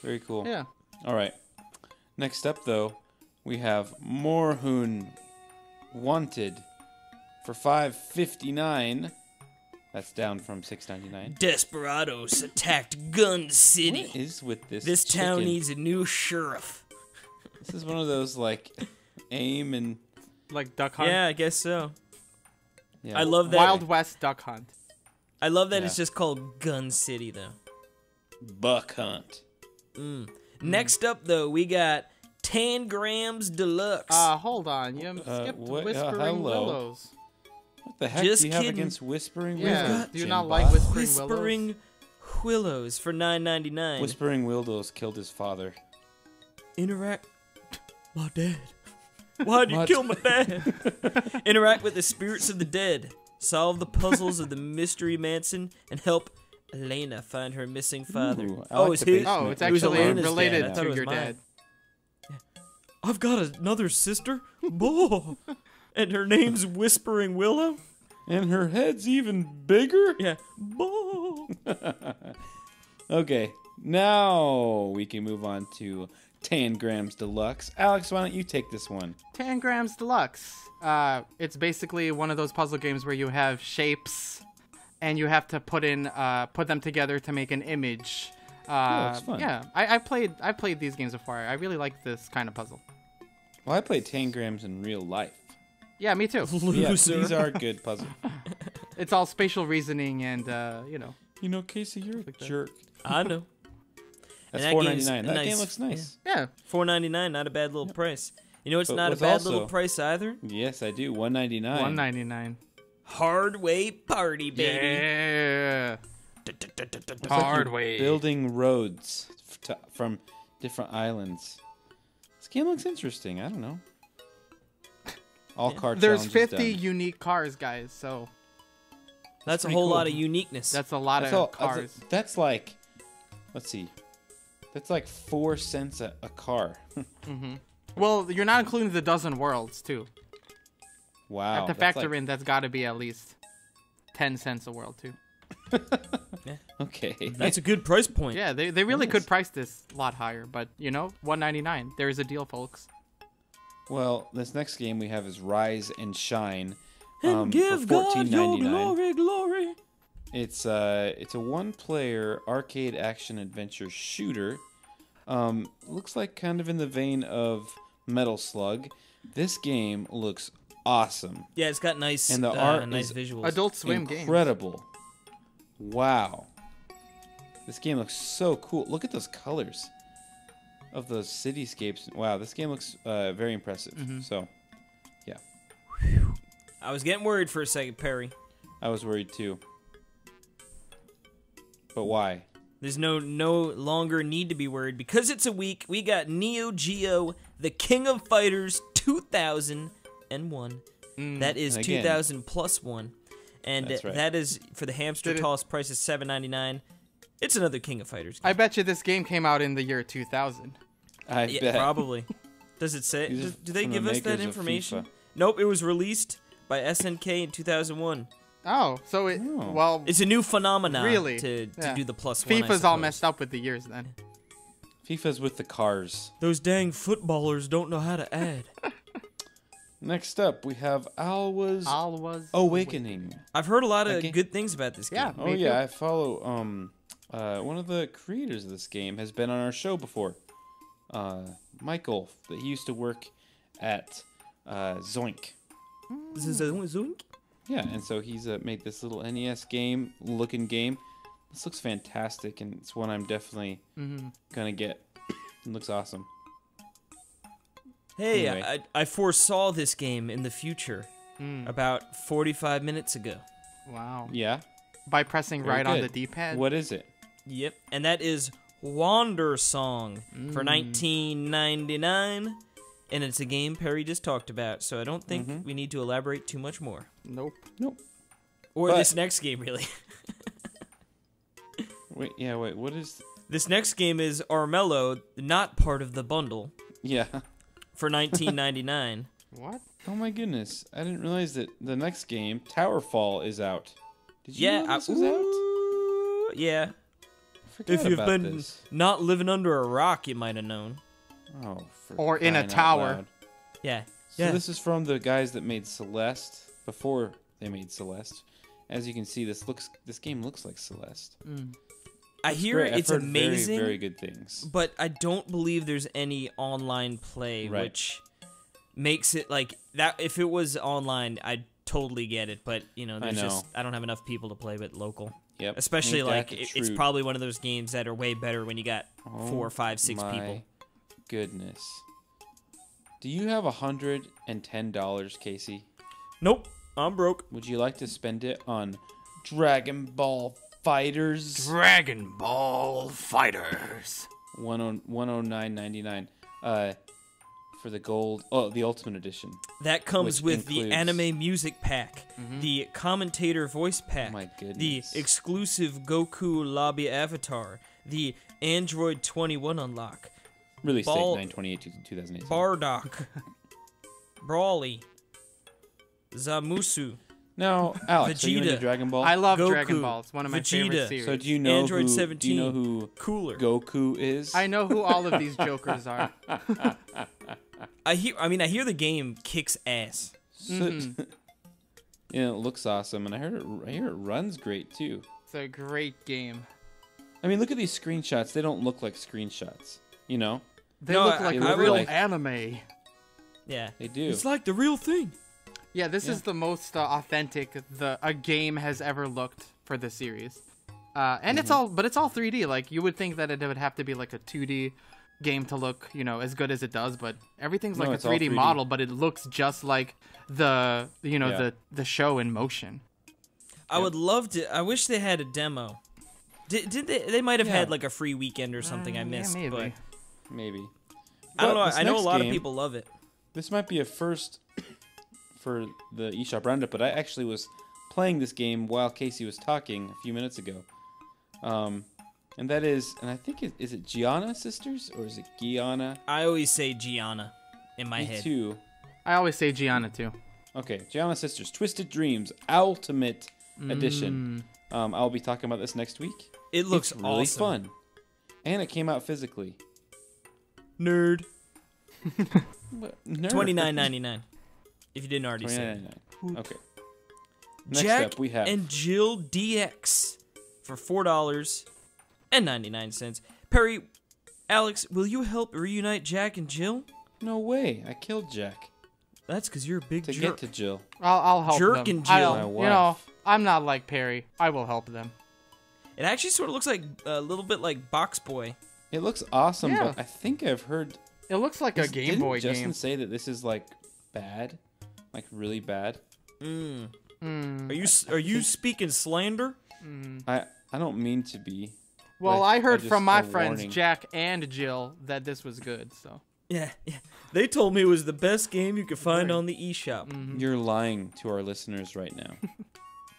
Very cool. Yeah. All right. Next up, though, we have Morhun Wanted for $5.59. That's down from $6.99. Desperados attacked Gun City. What is with this? This town chicken? needs a new sheriff. This is one of those like aim and Like Duck Hunt? Yeah, I guess so. yeah. I love that. Wild West Duck Hunt. I love that Yeah. it's just called Gun City, though. Buck Hunt. Next up, though, we got Tangrams Deluxe. Hold on. You skipped what? Whispering Hello. Willows. What the heck Just do you have kidding. against Whispering Yeah. Willows? Do you not Jimbot? like Whispering Willows? Whispering Willows for $9.99. Whispering Willows killed his father. Interact. My dad. Why'd you What? kill my dad? Interact with the spirits of the dead. Solve the puzzles of the mystery mansion and help Elena find her missing father. Ooh, I like it's the his. basement. Oh, it's It was actually Elena's dad. I related thought it to was your mine. dad. I've got another sister. Boy. And her name's Whispering Willow. And her head's even bigger? Yeah. Boy. Okay, now we can move on to Tangrams Deluxe. Alex, why don't you take this one? Tangrams Deluxe. It's basically one of those puzzle games where you have shapes, and you have to put them together to make an image. it's fun. Yeah, I played these games before. I really like this kind of puzzle. Well, I played Tangrams in real life. Yeah, me too. Yeah, Loser. these are good puzzles. It's all spatial reasoning and you know. You know, Casey, you're a jerk. I know. That's And that game's $4.99. That nice. game looks nice. Yeah. $4.99, not a bad little price. You know, it's But not a what's bad little also- price either. Yes, I do. $1.99. $1.99. Hard way party, baby. Yeah. Looks Hard you're way. Building roads from different islands. This game looks interesting. I don't know. All card There's challenges 50 done. unique cars, guys. So That's a pretty whole cool. lot of uniqueness. that's a lot That's of all- cars. That's like, let's see. That's like 4 cents a car. Well, you're not including the dozen worlds too. Wow. To that's factor like- in, that's got to be at least 10 cents a world too. Okay. That's a good price point. Yeah, they really Yes. could price this a lot higher, but you know, $1.99. There is a deal, folks. Well, this next game we have is Rise and Shine. And give for God your $14.99. glory. It's a one-player arcade action adventure shooter. Looks like kind of in the vein of Metal Slug. This game looks awesome. Yeah, it's got nice, And the art nice is visuals. Adult Swim games. Incredible. Wow. This game looks so cool. Look at those colors of those cityscapes. Wow, this game looks very impressive. So, yeah. I was getting worried for a second, Perry. I was worried too. But why? There's no longer need to be worried because it's a week. We got Neo Geo, the King of Fighters 2001. That is And again- 2000 plus one, and That's right. that is for the hamster Did it- toss price is $7.99. It's another King of Fighters. I bet you this game came out in the year 2000. I Yeah, bet. probably. Does it say? These are Do they from the give us that makers of information? FIFA. Nope. It was released by SNK in 2001. Oh, so it Oh. well, It's a new phenomenon. Really? to Yeah. do the plus one. I FIFA's all suppose. messed up with the years then. FIFA's with the cars. Those dang footballers don't know how to add. Next up, we have Alwa's Always Awakening. I've heard a lot of Okay. good things about this game. Yeah. Oh Me yeah, too. I follow one of the creators of this game has been on our show before. Michael, that he used to work at Zoink. This is a Zoink? Yeah, and so he's made this little NES looking game. This looks fantastic, and it's one I'm definitely gonna get. It looks awesome. Hey, Anyway. I foresaw this game in the future about 45 minutes ago. Wow. Yeah. By pressing Very right on good. the D-pad. What is it? Yep, and that is Wandersong for $19.99, and it's a game Perry just talked about, so I don't think we need to elaborate too much more. Nope. Nope. Or But- this next game, really. Wait. What is? This next game is Armello, not part of the bundle, Yeah. for $19.99. What? Oh my goodness! I didn't realize that the next game, Towerfall, is out. Did you Yeah, know this was out? ooh, yeah. I forgot If you've about been this. not living under a rock, you might have known. Oh, for Or in a crying out tower. loud. Yeah. So this is from the guys that made Celeste before they made Celeste. As you can see, this game looks like Celeste. I hear it's amazing. Very, very good things. But I don't believe there's any online play, Right. which makes it like that. If it was online, I'd totally get it. But there's I don't have enough people to play with local. Yep. Especially Ain't like that the it's truth? probably one of those games that are way better when you got 4, 5, 6 people. My goodness. Do you have $110, Casey? Nope, I'm broke. Would you like to spend it on Dragon Ball Fighters? Dragon Ball Fighters. $109.99. For the gold, the Ultimate Edition. That comes Which with the includes- anime music pack, the commentator voice pack, my goodness. the exclusive Goku lobby avatar, the Android 21 unlock, Release date Ball- 9/28/2008. Bardock, Brawly, Zamusu. Now, Alex, are you into Vegeta. Dragon Ball? I love Goku, Dragon Ball. It's one of my favorite Vegeta. series. So do you know Android who? 17. Do you know who Cooler. Goku is? I know who all of these jokers are. I hear the game kicks ass. Yeah, it looks awesome, and I hear it runs great too. It's a great game. I mean, look at these screenshots. They don't look like screenshots. You know, They No, look I- like they a look real like- anime. Yeah. they do. It's like the real thing. Yeah, this is the most authentic a game has ever looked for the series. And it's all 3D. Like you would think that it would have to be like a 2D game to look, as good as it does, but everything's like No, a it's all 3D 3D. model, but it looks just like the Yeah. the show in motion. I would love to. I wish they had a demo. Did they? They might have Yeah. had like a free weekend or something I missed. maybe. But Maybe. I don't But know. this I know a next lot game- of people love it. This might be a first for the eShop Roundup, but I actually was playing this game while Casey was talking a few minutes ago. And that is, and I think is it Gianna Sisters or is it Gianna? I always say Gianna in my Me head. too. I always say Gianna too. Okay, Gianna Sisters, Twisted Dreams, Ultimate Edition. I'll be talking about this next week. It looks It's really awesome. fun, and it came out physically. Nerd. Nerd. $29.99. If you didn't already say it. $29.99. Okay. Next Jack up, we have and Jill DX for $4.99. Perry, Alex, will you help reunite Jack and Jill? No way! I killed Jack That's because you're a big to jerk. get to Jill. I'll help Jerk them. and Jill. My You wife. know, I'm not like Perry. I will help them. It actually sort of looks like a little bit like Box Boy. It looks awesome, Yeah. but I think I've heard. It looks like a Game Didn't Boy Justin game. say that this is like bad, like really bad? Are you speaking slander? I don't mean to be. Well, but I heard just from my a friends warning. Jack and Jill that this was good. So Yeah. They told me it was the best game you could find on the eShop. You're lying to our listeners right now.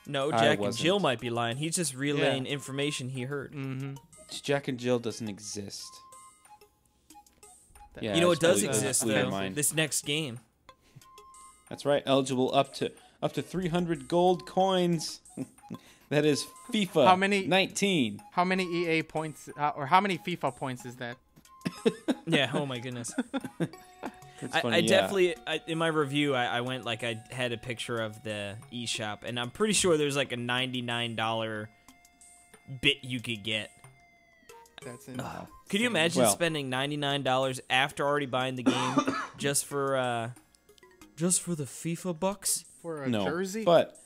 No, I Jack and wasn't. Jill might be lying. He's just relaying information he heard. Jack and Jill doesn't exist. Yeah, You know it's what does really exist blew my though? mind. This next game. That's right. Eligible up to 300 gold coins. That is FIFA. How many- 19. how many EA points or how many FIFA points is that? Yeah. Oh my goodness. It's I funny, yeah. definitely in my review I went like I had a picture of the eShop and I'm pretty sure there's like a $99 bit you could get. That's Could you imagine Well- spending $99 after already buying the game just for the FIFA bucks? for a No, jersey. but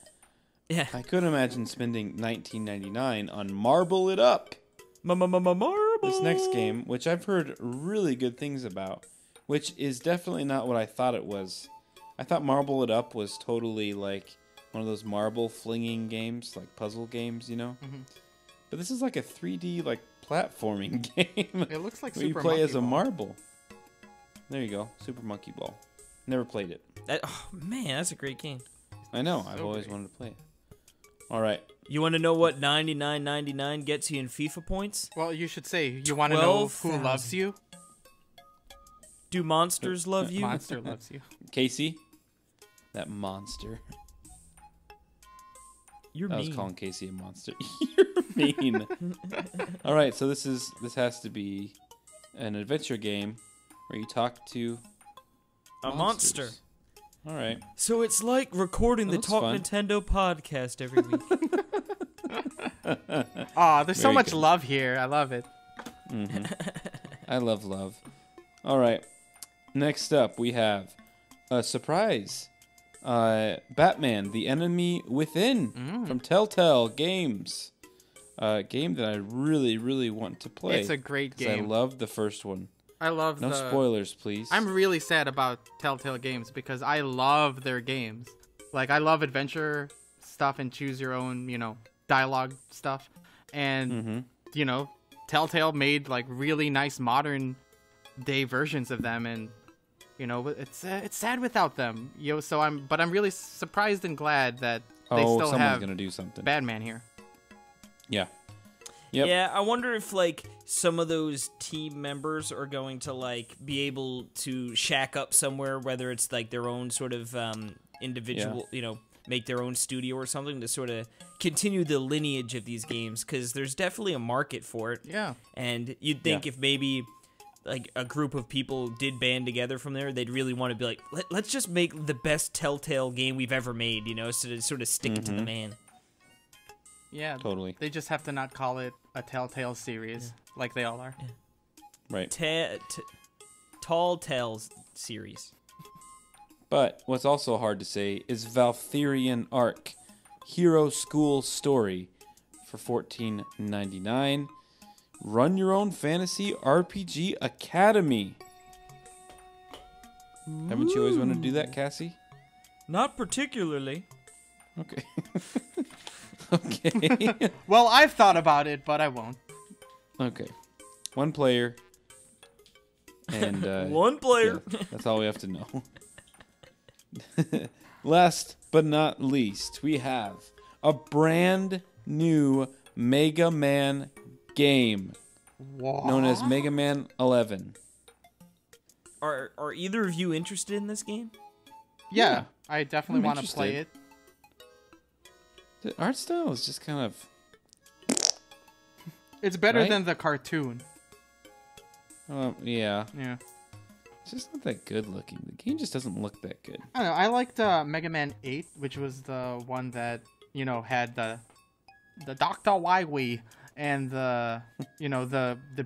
Yeah. I could imagine spending $19.99 on Marble It Up. Marble. This next game, which I've heard really good things about, which is definitely not what I thought it was. I thought Marble It Up was totally like one of those marble flinging games, like puzzle games, you know? But this is like a 3D like platforming game. It looks like where you Super play Monkey as a Ball. marble. There you go, Super Monkey Ball. Never played it. Oh man, that's a great game. I know, I've always great. wanted to play it. All right. You want to know what $99.99 gets you in FIFA points? Well, you should say you want to know who 12,000. loves you. Do monsters love you? Monster loves you. Casey, that monster. You're I was mean. calling Casey a monster. You're mean. All right, so this has to be an adventure game where you talk to A monster. All right. So it's like recording the Talk fun. Nintendo podcast every week. Aw, there's so Very much good. love here. I love it. I love love. All right. Next up, we have a surprise. Batman: The Enemy Within from Telltale Games. A game that I really, really want to play. It's a great 'cause I game. loved the first one. I love No spoilers, please. I'm really sad about Telltale Games because I love their games. Like, I love adventure stuff and choose your own, dialogue stuff. And, Telltale made, like, really nice modern day versions of them. And, it's sad without them. But I'm really surprised and glad that they still someone's have gonna do something. Batman here. Yeah. Yep. Yeah, I wonder if like some of those team members are going to like be able to shack up somewhere, whether it's like their own sort of individual, make their own studio or something to sort of continue the lineage of these games, because there's definitely a market for it. Yeah. And you'd think if maybe like a group of people did band together from there, they'd really want to be like, let's just make the best Telltale game we've ever made, so to sort of stick it to the man. Yeah. Totally. They just have to not call it a Telltale series like they all are. Right. Tall Tales series. But what's also hard to say is Valkyrian Arc Hero School Story for $14.99. Run your own fantasy RPG academy. Haven't you always wanted to do that, Cassie? Not particularly. Okay. Okay. Well, I've thought about it, but I won't. Okay. One player. And One player. yeah, that's all we have to know. Last but not least, we have a brand new Mega Man game known as Mega Man 11. Are either of you interested in this game? Yeah, I definitely I'm want to play it. interested. The art style is just kind of... It's better Right? than the cartoon. yeah. Yeah. It's just not that good looking. The game just doesn't look that good. I don't know. I liked Mega Man 8, which was the one that, had the Dr. Wily and the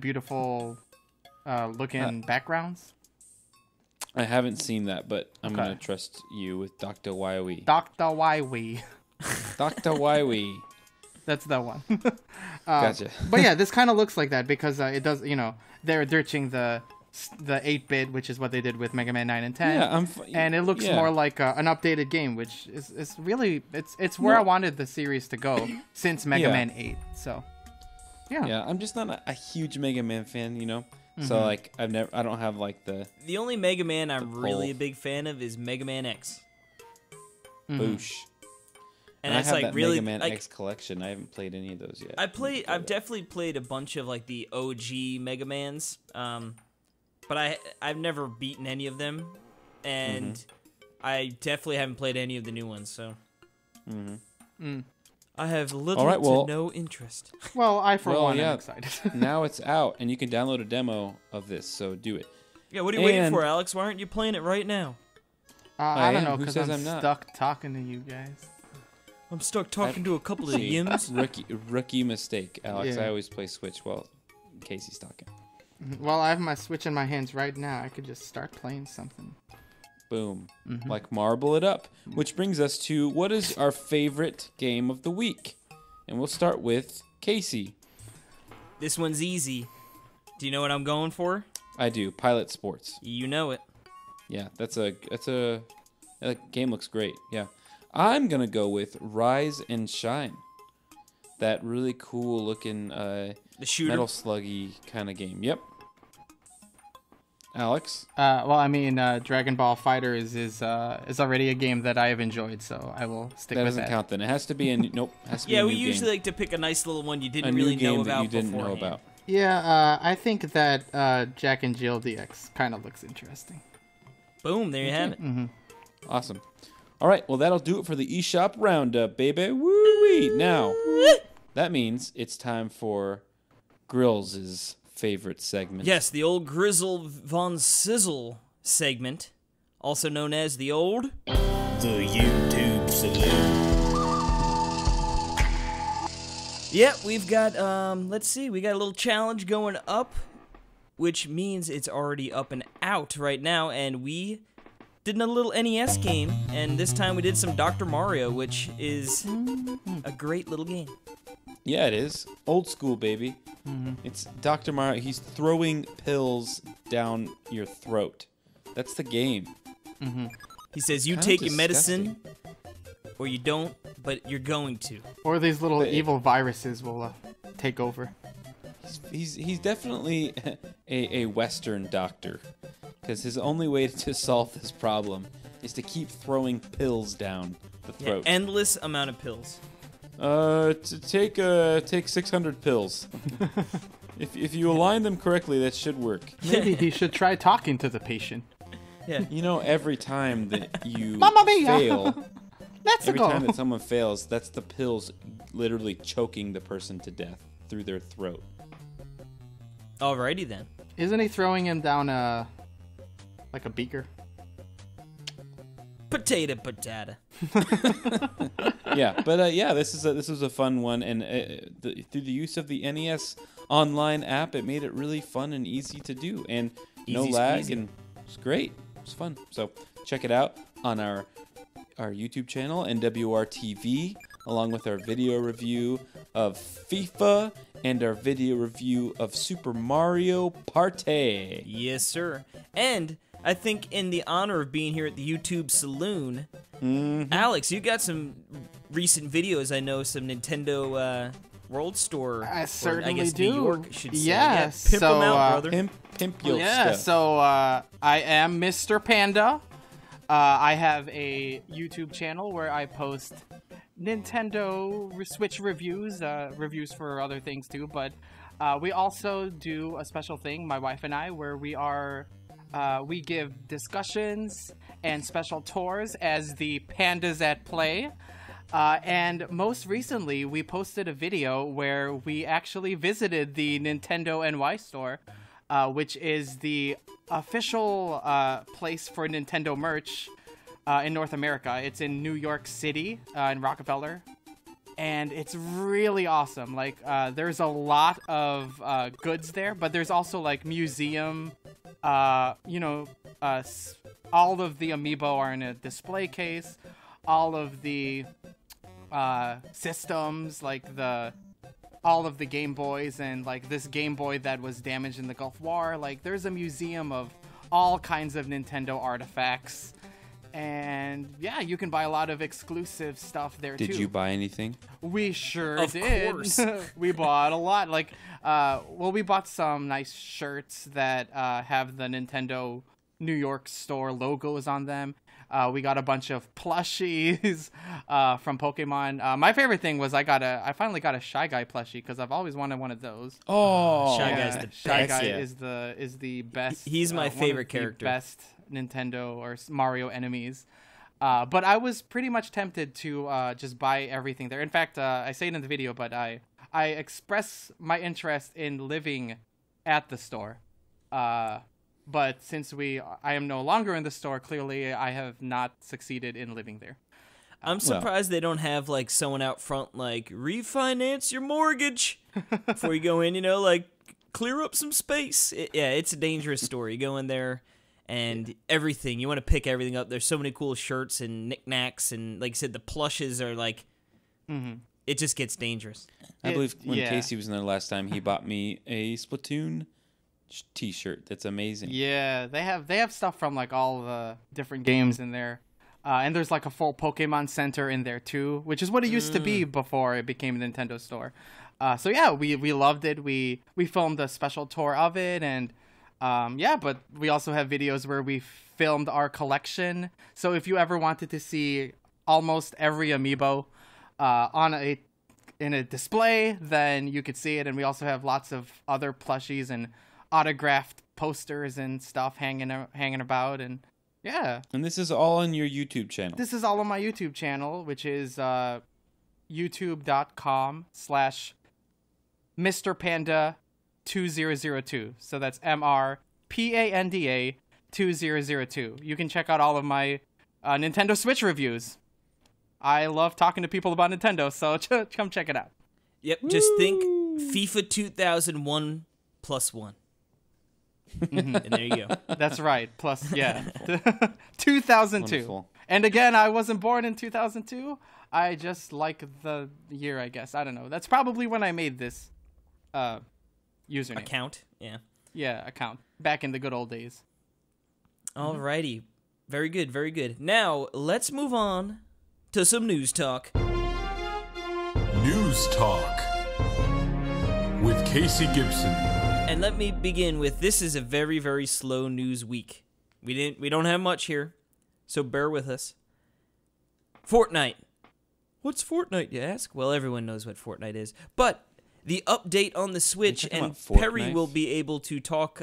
beautiful looking backgrounds. I haven't seen that, but I'm Okay. going to trust you with Dr. Wily. Dr. Wily. Dr. Wily. That's the one. Gotcha. But yeah, this kind of looks like that because it does, they're ditching the 8-bit, which is what they did with Mega Man 9 and 10. Yeah, and it looks yeah. more like an updated game, which is really it's where I wanted the series to go since Mega Yeah. Man 8. So yeah. Yeah, I'm just not a huge Mega Man fan, So like I don't have like the The only Mega Man I'm really pull. a big fan of is Mega Man X. boosh. And I it's have like that really Mega Man like X collection. I haven't played any of those yet. I've definitely played a bunch of like the OG Mega Mans. But I've never beaten any of them, and I definitely haven't played any of the new ones, so I have little to no interest. Well, I for one yeah. am excited. Now it's out, and you can download a demo of this. So do it. Yeah, what are you waiting And- for, Alex? Why aren't you playing it right now? I don't am. know Who because says I'm I'm not? stuck talking to you guys. I'm stuck talking to a couple of See, yims. rookie mistake, Alex. Yeah. I always play Switch while Casey's talking. Well, I have my Switch in my hands right now. I could just start playing something. Boom. Like marble it up. Which brings us to what is our favorite game of the week? And we'll start with Casey. This one's easy. Do you know what I'm going for? I do. Pilot Sports. You know it. Yeah, that game looks great. Yeah. I'm going to go with Rise and Shine. That really cool looking The shooter. Metal Sluggy kind of game. Yep. Alex? Well, I mean, Dragon Ball Fighters is already a game that I have enjoyed, so I will stick That with doesn't that. count then. It has to be nope. Has to be Yeah, a we new usually game. like to pick a nice little one you A didn't new really game know that about you didn't know beforehand. about. Yeah, I think that Jack and Jill DX kind of looks interesting. Boom, there you have it. Awesome. All right, well, that'll do it for the eShop Roundup, baby. Woo-wee. Now, that means it's time for Grills' favorite segment. Yes, the old Grizzle Von Sizzle segment. also known as the old... The YouTube Saloon. Yep, we've got, let's see, we got a little challenge going up, which means it's already up and out right now, and we did a little NES game, and this time we did some Dr. Mario, which is a great little game. Yeah, it is. Old school, baby. It's Dr. Mario. He's throwing pills down your throat. That's the game. He says, you take your medicine, or you don't, but you're going to. Or these little evil viruses will take over. He's definitely a Western doctor, because his only way to solve this problem is to keep throwing pills down the throat. Yeah, endless amount of pills. Take 600 pills. If you align them correctly, that should work. Maybe he should try talking to the patient. Yeah. You know, every time that you Mamma mia! fail, Let's every go. time that someone fails, that's the pills literally choking the person to death through their throat. Alrighty then. Isn't he throwing him down like a beaker? Potato. Yeah, but yeah, this was a fun one, and through the use of the NES online app, it made it really fun and easy to do, and no Easy lag, squeezy. and it's great. It's fun. So check it out on our YouTube channel, NWR-TV, along with our video review of FIFA and our video review of Super Mario Party. Yes, sir. And I think in the honor of being here at the YouTube Saloon, Alex, you got some recent videos. I know some Nintendo World Store. I or certainly I guess do. New York should say. Yeah, Pimp them out, brother. Pimp your Yeah, stuff. so I am Mr. Panda. I have a YouTube channel where I post Nintendo Switch reviews, reviews for other things too, but we also do a special thing, my wife and I, where we give discussions and special tours as the Pandas at Play. And most recently, we posted a video where we actually visited the Nintendo NY store, which is the official place for Nintendo merch in North America. It's in New York City, in Rockefeller. And it's really awesome. Like, there's a lot of goods there, but there's also, like, museum, all of the amiibo are in a display case. All of the systems, like all of the Game Boys and like this Game Boy that was damaged in the Gulf War. Like, there's a museum of all kinds of Nintendo artifacts. And yeah, you can buy a lot of exclusive stuff there too. Did you buy anything? We sure Of did. course. We bought a lot. Like, we bought some nice shirts that have the Nintendo New York store logos on them. We got a bunch of plushies from Pokemon. My favorite thing was I finally got a Shy Guy plushie because I've always wanted one of those. Oh, Shy Guy's the Shy best. Guy Yeah. is the best. He's my one of favorite the character. Best Nintendo or Mario enemies. But I was pretty much tempted to just buy everything there. In fact, I say it in the video, but I express my interest in living at the store. But since I am no longer in the store, clearly I have not succeeded in living there. I'm surprised they don't have like someone out front like refinance your mortgage before you go in. Like clear up some space. It's a dangerous store. You go in there and everything you want to pick everything up. There's so many cool shirts and knickknacks, and like I said, the plushes are like. It just gets dangerous. I believe when Casey was in there last time, he bought me a Splatoon T-shirt. That's amazing. Yeah, they have stuff from like all the different games in there, and there's like a full Pokemon Center in there too, which is what it used to be before it became a Nintendo store. So yeah, we loved it. We filmed a special tour of it, and but we also have videos where we filmed our collection. So if you ever wanted to see almost every amiibo in a display, then you could see it. And we also have lots of other plushies and autographed posters and stuff hanging about, and yeah. And this is all on your YouTube channel. This is all on my YouTube channel, which is youtube.com/MrPanda2002. So that's MrPanda 2002. You can check out all of my Nintendo Switch reviews. I love talking to people about Nintendo, so come check it out. Yep, just think FIFA 2001 plus 1. And there you go. That's right. Plus, yeah. 2002. Wonderful. And again, I wasn't born in 2002. I just like the year, I guess. I don't know. That's probably when I made this username. Account, yeah. Yeah, account. Back in the good old days. Alrighty. Very good, very good. Now, let's move on to some news talk. News Talk with Casey Gibson. And let me begin with, this is a very, very slow news week. We don't have much here, so bear with us. Fortnite. What's Fortnite, you ask? Well, everyone knows what Fortnite is. But the update on the Switch, and Perry will be able to talk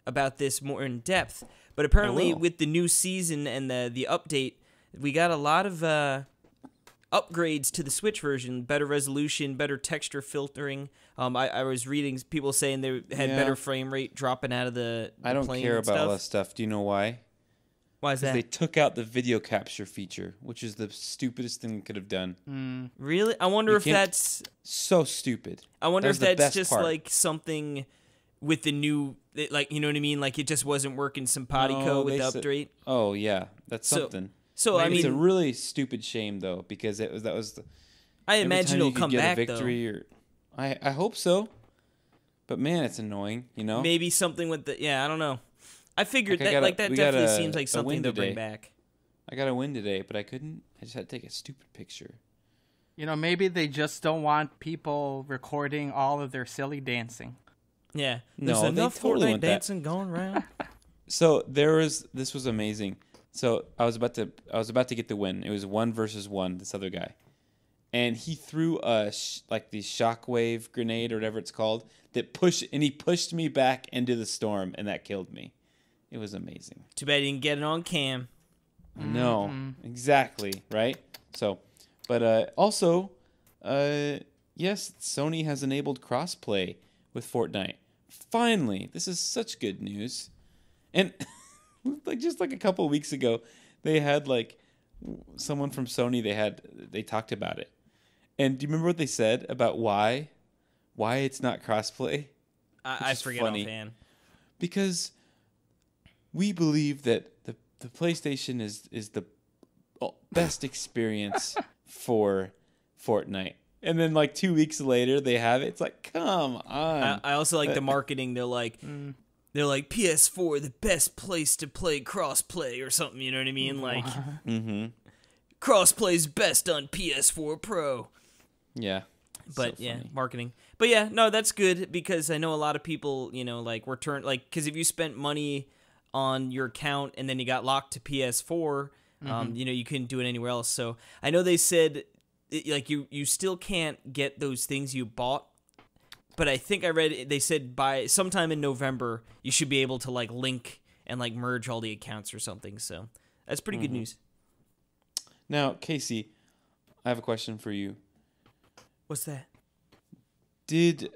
about this more in depth. But apparently with the new season and the update, we got a lot of upgrades to the Switch version, better resolution, better texture filtering. I was reading people saying they had better frame rate dropping out of the I don't plane care and about stuff. all that stuff. Do you know why? Why is that? They took out the video capture feature, which is the stupidest thing they could have done. Really? I wonder if that's so stupid. I wonder if the that's best just part. like something with the new, like, you know what I mean? Like it just wasn't working simpatico with the update. Oh yeah, that's So- something. So I It's a mean, really stupid shame though, because that was the. I every imagine time it'll you could come get back a victory or, I hope so, but man, it's annoying. You know. Maybe something with the I don't know. I figured that we definitely got seems like a something win to bring today. back. I got a win today, but I couldn't. I just had to take a stupid picture. You know, maybe they just don't want people recording all of their silly dancing. Yeah. No, There's they enough totally Fortnite want that. dancing going around. So this was amazing. So I was about to get the win. It was 1 versus 1. This other guy, and he threw a like the shockwave grenade or whatever it's called he pushed me back into the storm, and that killed me. It was amazing. Too bad you didn't get it on cam. No, exactly right. So, but also, yes, Sony has enabled crossplay with Fortnite. Finally, this is such good news, and. Like just like a couple of weeks ago, they had like someone from Sony. They talked about it, and do you remember what they said about why it's not crossplay? I forget offhand. Because we believe that the PlayStation is the best experience for Fortnite. And then like 2 weeks later, they have it. It's like, come on. I also like the marketing. They're like. They're like, PS4, the best place to play crossplay or something, you know what I mean? Like, crossplay's best on PS4 Pro. Yeah. But so yeah, funny. marketing. But yeah, no, that's good because I know a lot of people, you know, like because if you spent money on your account and then you got locked to PS4, you know, you couldn't do it anywhere else. So I know they said, like, you still can't get those things you bought. But I think I read they said by sometime in November you should be able to like link and like merge all the accounts or something. So that's pretty good news. Now, Casey, I have a question for you. What's that? Did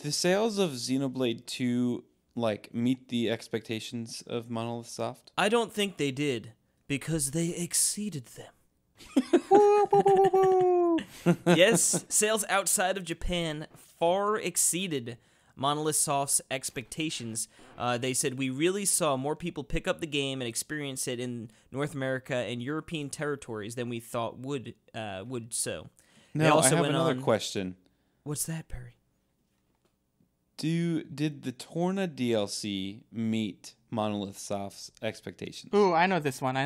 the sales of Xenoblade 2 like meet the expectations of Monolith Soft? I don't think they did because they exceeded them. Yes, sales outside of Japan far exceeded Monolith Soft's expectations. They said, we really saw more people pick up the game and experience it in North America and European territories than we thought would so. Now, I have another question. What's that, Perry? Did the Torna DLC meet Monolith Soft's expectations? Ooh, I know this one.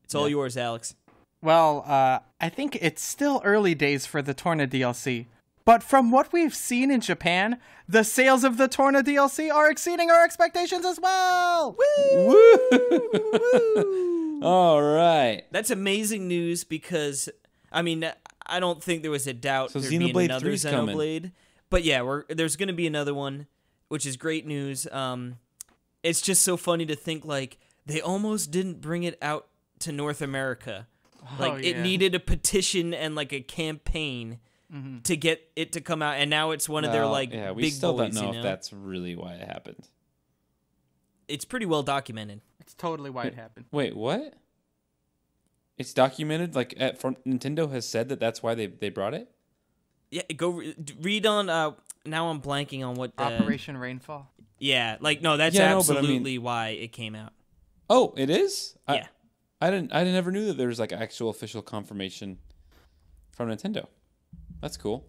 It's all yours, Alex. Well, I think it's still early days for the Torna DLC. But from what we've seen in Japan, the sales of the Torna DLC are exceeding our expectations as well! Woo! All right. That's amazing news because, I mean, I don't think there was a doubt So there'd be Xenoblade another 3's coming. Xenoblade. But yeah, there's going to be another one, which is great news. It's just so funny to think, like, they almost didn't bring it out to North America. Like, it needed a petition and, like, a campaign to get it to come out, and now it's one of their, like, yeah, we big still boys, don't know you know? if that's really why it happened. it's pretty well documented. It's totally why it happened. Wait, what? It's documented? Like, Nintendo has said that that's why they brought it? Yeah, go read on. Now I'm blanking on what Operation Rainfall. Yeah, like no, that's absolutely why it came out. Oh, it is? Yeah. I never knew that there was like actual official confirmation from Nintendo. That's cool.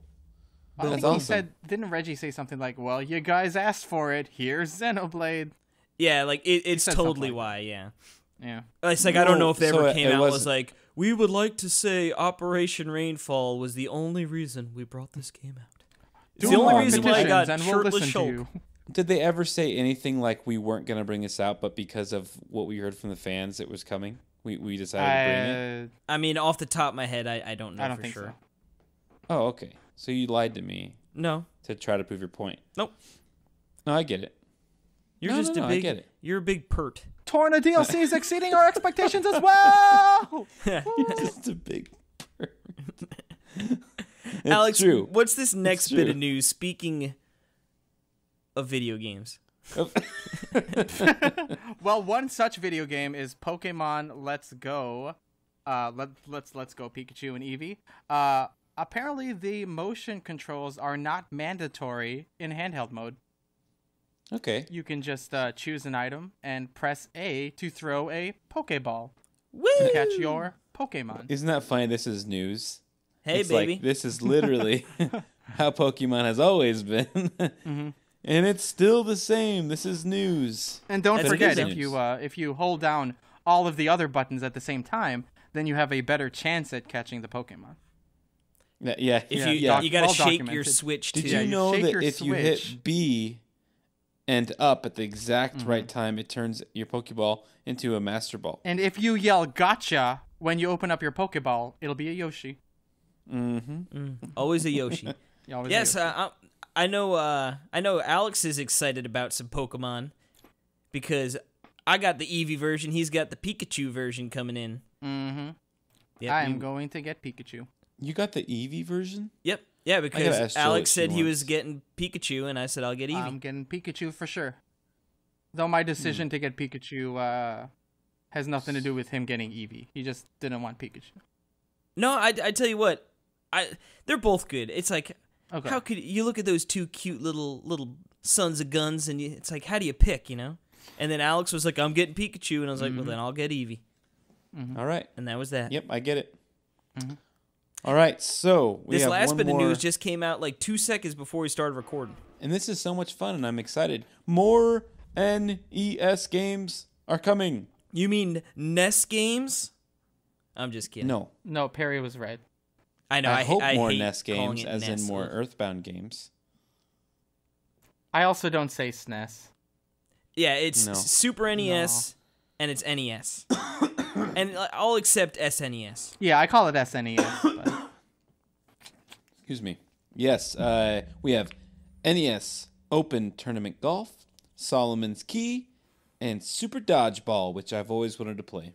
I think he said, didn't Reggie say something like, "Well, you guys asked for it. Here's Xenoblade." Yeah, like it's totally why. Yeah. Yeah. It's like I don't know if they ever came out and was like, we would like to say Operation Rainfall was the only reason we brought this game out. It's the only reason why I got shirtless Shulk. Did they ever say anything like we weren't going to bring this out, but because of what we heard from the fans, it was coming? We decided to bring it? I mean, off the top of my head, I don't know I don't for think sure. so. Oh, okay. So you lied to me. No. To try to prove your point. Nope. No, I get it. You're just a big. I get it. You're a big pert. Torna DLC is exceeding our expectations as well. You're just a big pert. Alex, true. What's this next bit of news? Speaking of video games. Well, one such video game is Pokemon Let's Go. Let's Go Pikachu and Eevee. Apparently, the motion controls are not mandatory in handheld mode. Okay. You can just choose an item and press A to throw a Pokeball. Woo! To catch your Pokemon. Isn't that funny? This is news. Hey, it's baby. Like, this is literally how Pokemon has always been. Mm-hmm. And it's still the same. This is news. And don't forget, news. if you hold down all of the other buttons at the same time, then you have a better chance at catching the Pokemon. Yeah. You gotta shake your Switch too. Did you know that if you hit B and up at the exact right time, it turns your Pokeball into a Master Ball? And if you yell "Gotcha" when you open up your Pokeball, it'll be a Yoshi. Always a Yoshi. Yes, I know Alex is excited about some Pokemon because I got the Eevee version. He's got the Pikachu version coming in. Mm-hmm. Yep, I am going to get Pikachu. You got the Eevee version? Yep. Yeah, because Alex said he was getting Pikachu, and I said I'll get Eevee. I'm getting Pikachu for sure. Though my decision to get Pikachu has nothing to do with him getting Eevee. He just didn't want Pikachu. No, I tell you what, they're both good. It's like, how could you look at those two cute little sons of guns, and it's like, how do you pick, you know? And then Alex was like, I'm getting Pikachu, and I was like, well, then I'll get Eevee. All right. And that was that. Yep, I get it. All right, so we this have last one bit more... of news just came out like 2 seconds before we started recording. And this is so much fun, and I'm excited. More NES games are coming. You mean NES games? I'm just kidding. No, Perry was right. I know. I hope more hate NES games, calling it as NES. in more Earthbound games. I also don't say SNES. Yeah, it's Super NES, and it's NES. And I'll accept SNES. Yeah, I call it SNES. But... Excuse me. Yes, we have NES Open Tournament Golf, Solomon's Key, and Super Dodgeball, which I've always wanted to play.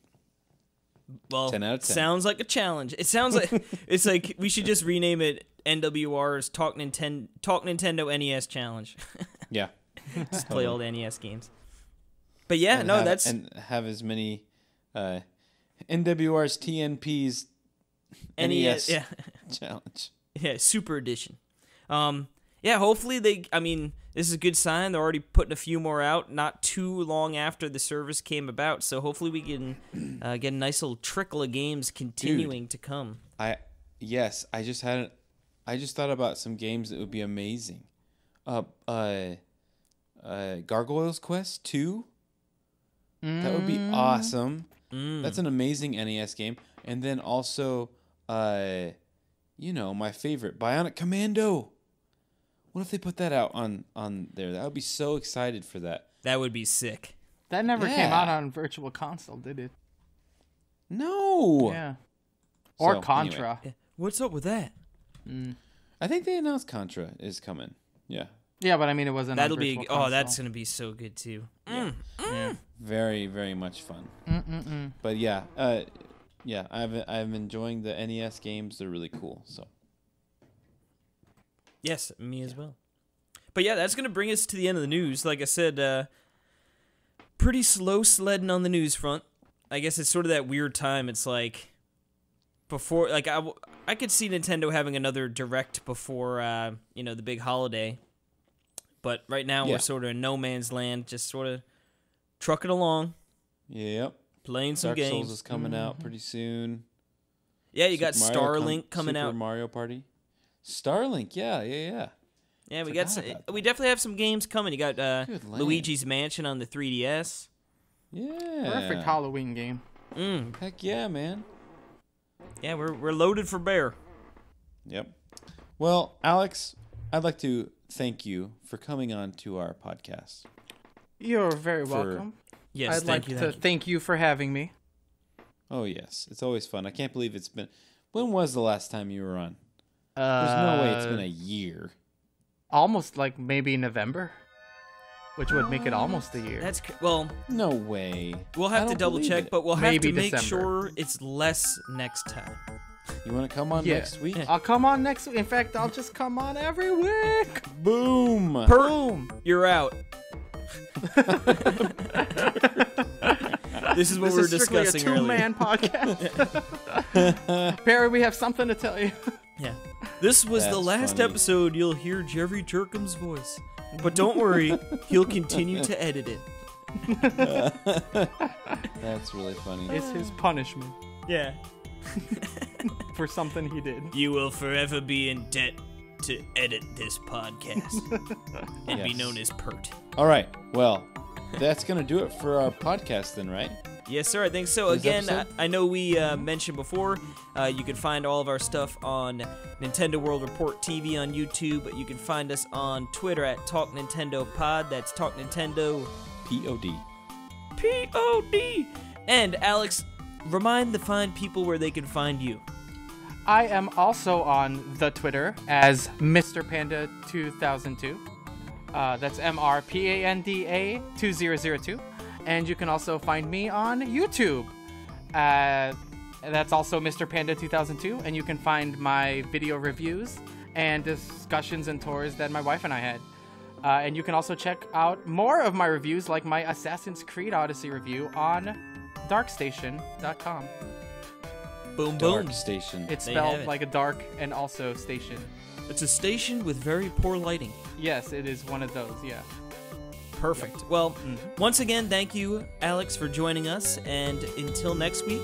Well, 10 out of 10. Sounds like a challenge. It sounds like it's like we should just rename it NWR's Talk Nintendo NES Challenge. Yeah. Just play all the NES games. But yeah, and have as many NWR's TNP's NES challenge. Yeah, Super Edition. Yeah, hopefully this is a good sign. They're already putting a few more out not too long after the service came about. So hopefully we can get a nice little trickle of games continuing to come. I just thought about some games that would be amazing. Gargoyles Quest 2. That would be awesome. That's an amazing NES game. And then also my favorite, Bionic Commando. What if they put that out on there? I would be so excited for that. That would be sick. That never came out on Virtual Console, did it? No. Yeah. Or So, Contra. anyway. What's up with that? I think they announced Contra is coming. Yeah. Yeah, but I mean, it wasn't. That'll on be. Virtual Console. That's gonna be so good too. Yeah. Very, very much fun. But yeah, I'm enjoying the NES games. They're really cool. So. Yes, me as well. But yeah, that's going to bring us to the end of the news. Like I said, pretty slow sledding on the news front. I guess it's sort of that weird time. It's like before, like I could see Nintendo having another direct before, the big holiday. But right now we're sort of in no man's land, just sort of trucking along. Yep. Playing some games. Dark Souls is coming out pretty soon. Yeah, you got Starlink coming out. Super Mario Party. Starlink, yeah. Yeah, we definitely have some games coming. You got Luigi's Mansion on the 3DS. Yeah. Perfect Halloween game. Heck yeah, man. Yeah, we're loaded for bear. Yep. Well, Alex, I'd like to thank you for coming on to our podcast. You're very welcome. Yes, I'd like to thank you for having me. Oh, yes. It's always fun. I can't believe it's been... When was the last time you were on? There's no way it's been a year. Almost like maybe November, which would make it almost a year. No way. We'll have to double check, but we'll have Maybe to make December. Sure it's less next time. You want to come on next week? I'll come on next week. In fact, I'll just come on every week. Boom. Boom. You're out. This is what we were discussing earlier. This is a two-man podcast. Perry, we have something to tell you. Yeah. This was the last episode you'll hear Jerry Jerkham's voice. But don't worry, he'll continue to edit it. That's really funny. It's his punishment. Yeah. For something he did. You will forever be in debt to edit this podcast and be known as Pert. All right. Well, that's going to do it for our podcast then, right? Yes, sir. I think so. Again, I know we mentioned before, you can find all of our stuff on Nintendo World Report TV on YouTube. You can find us on Twitter at Talk Nintendo Pod. That's Talk Nintendo P-O-D. P-O-D. And Alex, remind the fine people where they can find you. I am also on the Twitter as Mr. Panda 2002. That's MRPANDA 2002. And you can also find me on YouTube. That's also Mr. Panda 2002. And you can find my video reviews and discussions and tours that my wife and I had. And you can also check out more of my reviews, like my Assassin's Creed Odyssey review on darkstation.com. Boom, boom. Dark Station. It's spelled like a dark and also station. It's a station with very poor lighting. Yes, it is one of those, yeah. Perfect. Well, once again, thank you, Alex, for joining us. And until next week,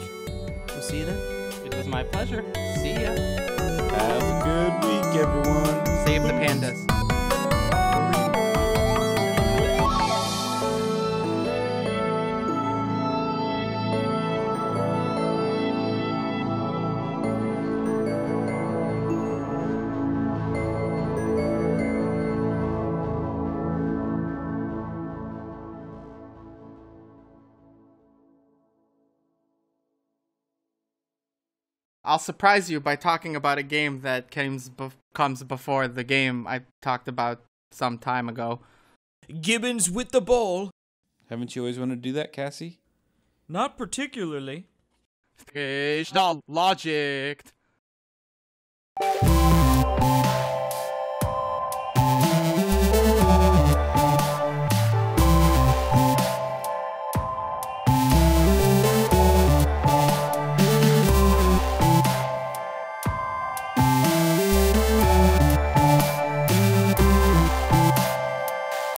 we'll see you then. It was my pleasure. See ya. Have a good week, everyone. Save the pandas. I'll surprise you by talking about a game that comes before the game I talked about some time ago. Gibbons with the ball. Haven't you always wanted to do that, Cassie? Not particularly. Fish, not logic.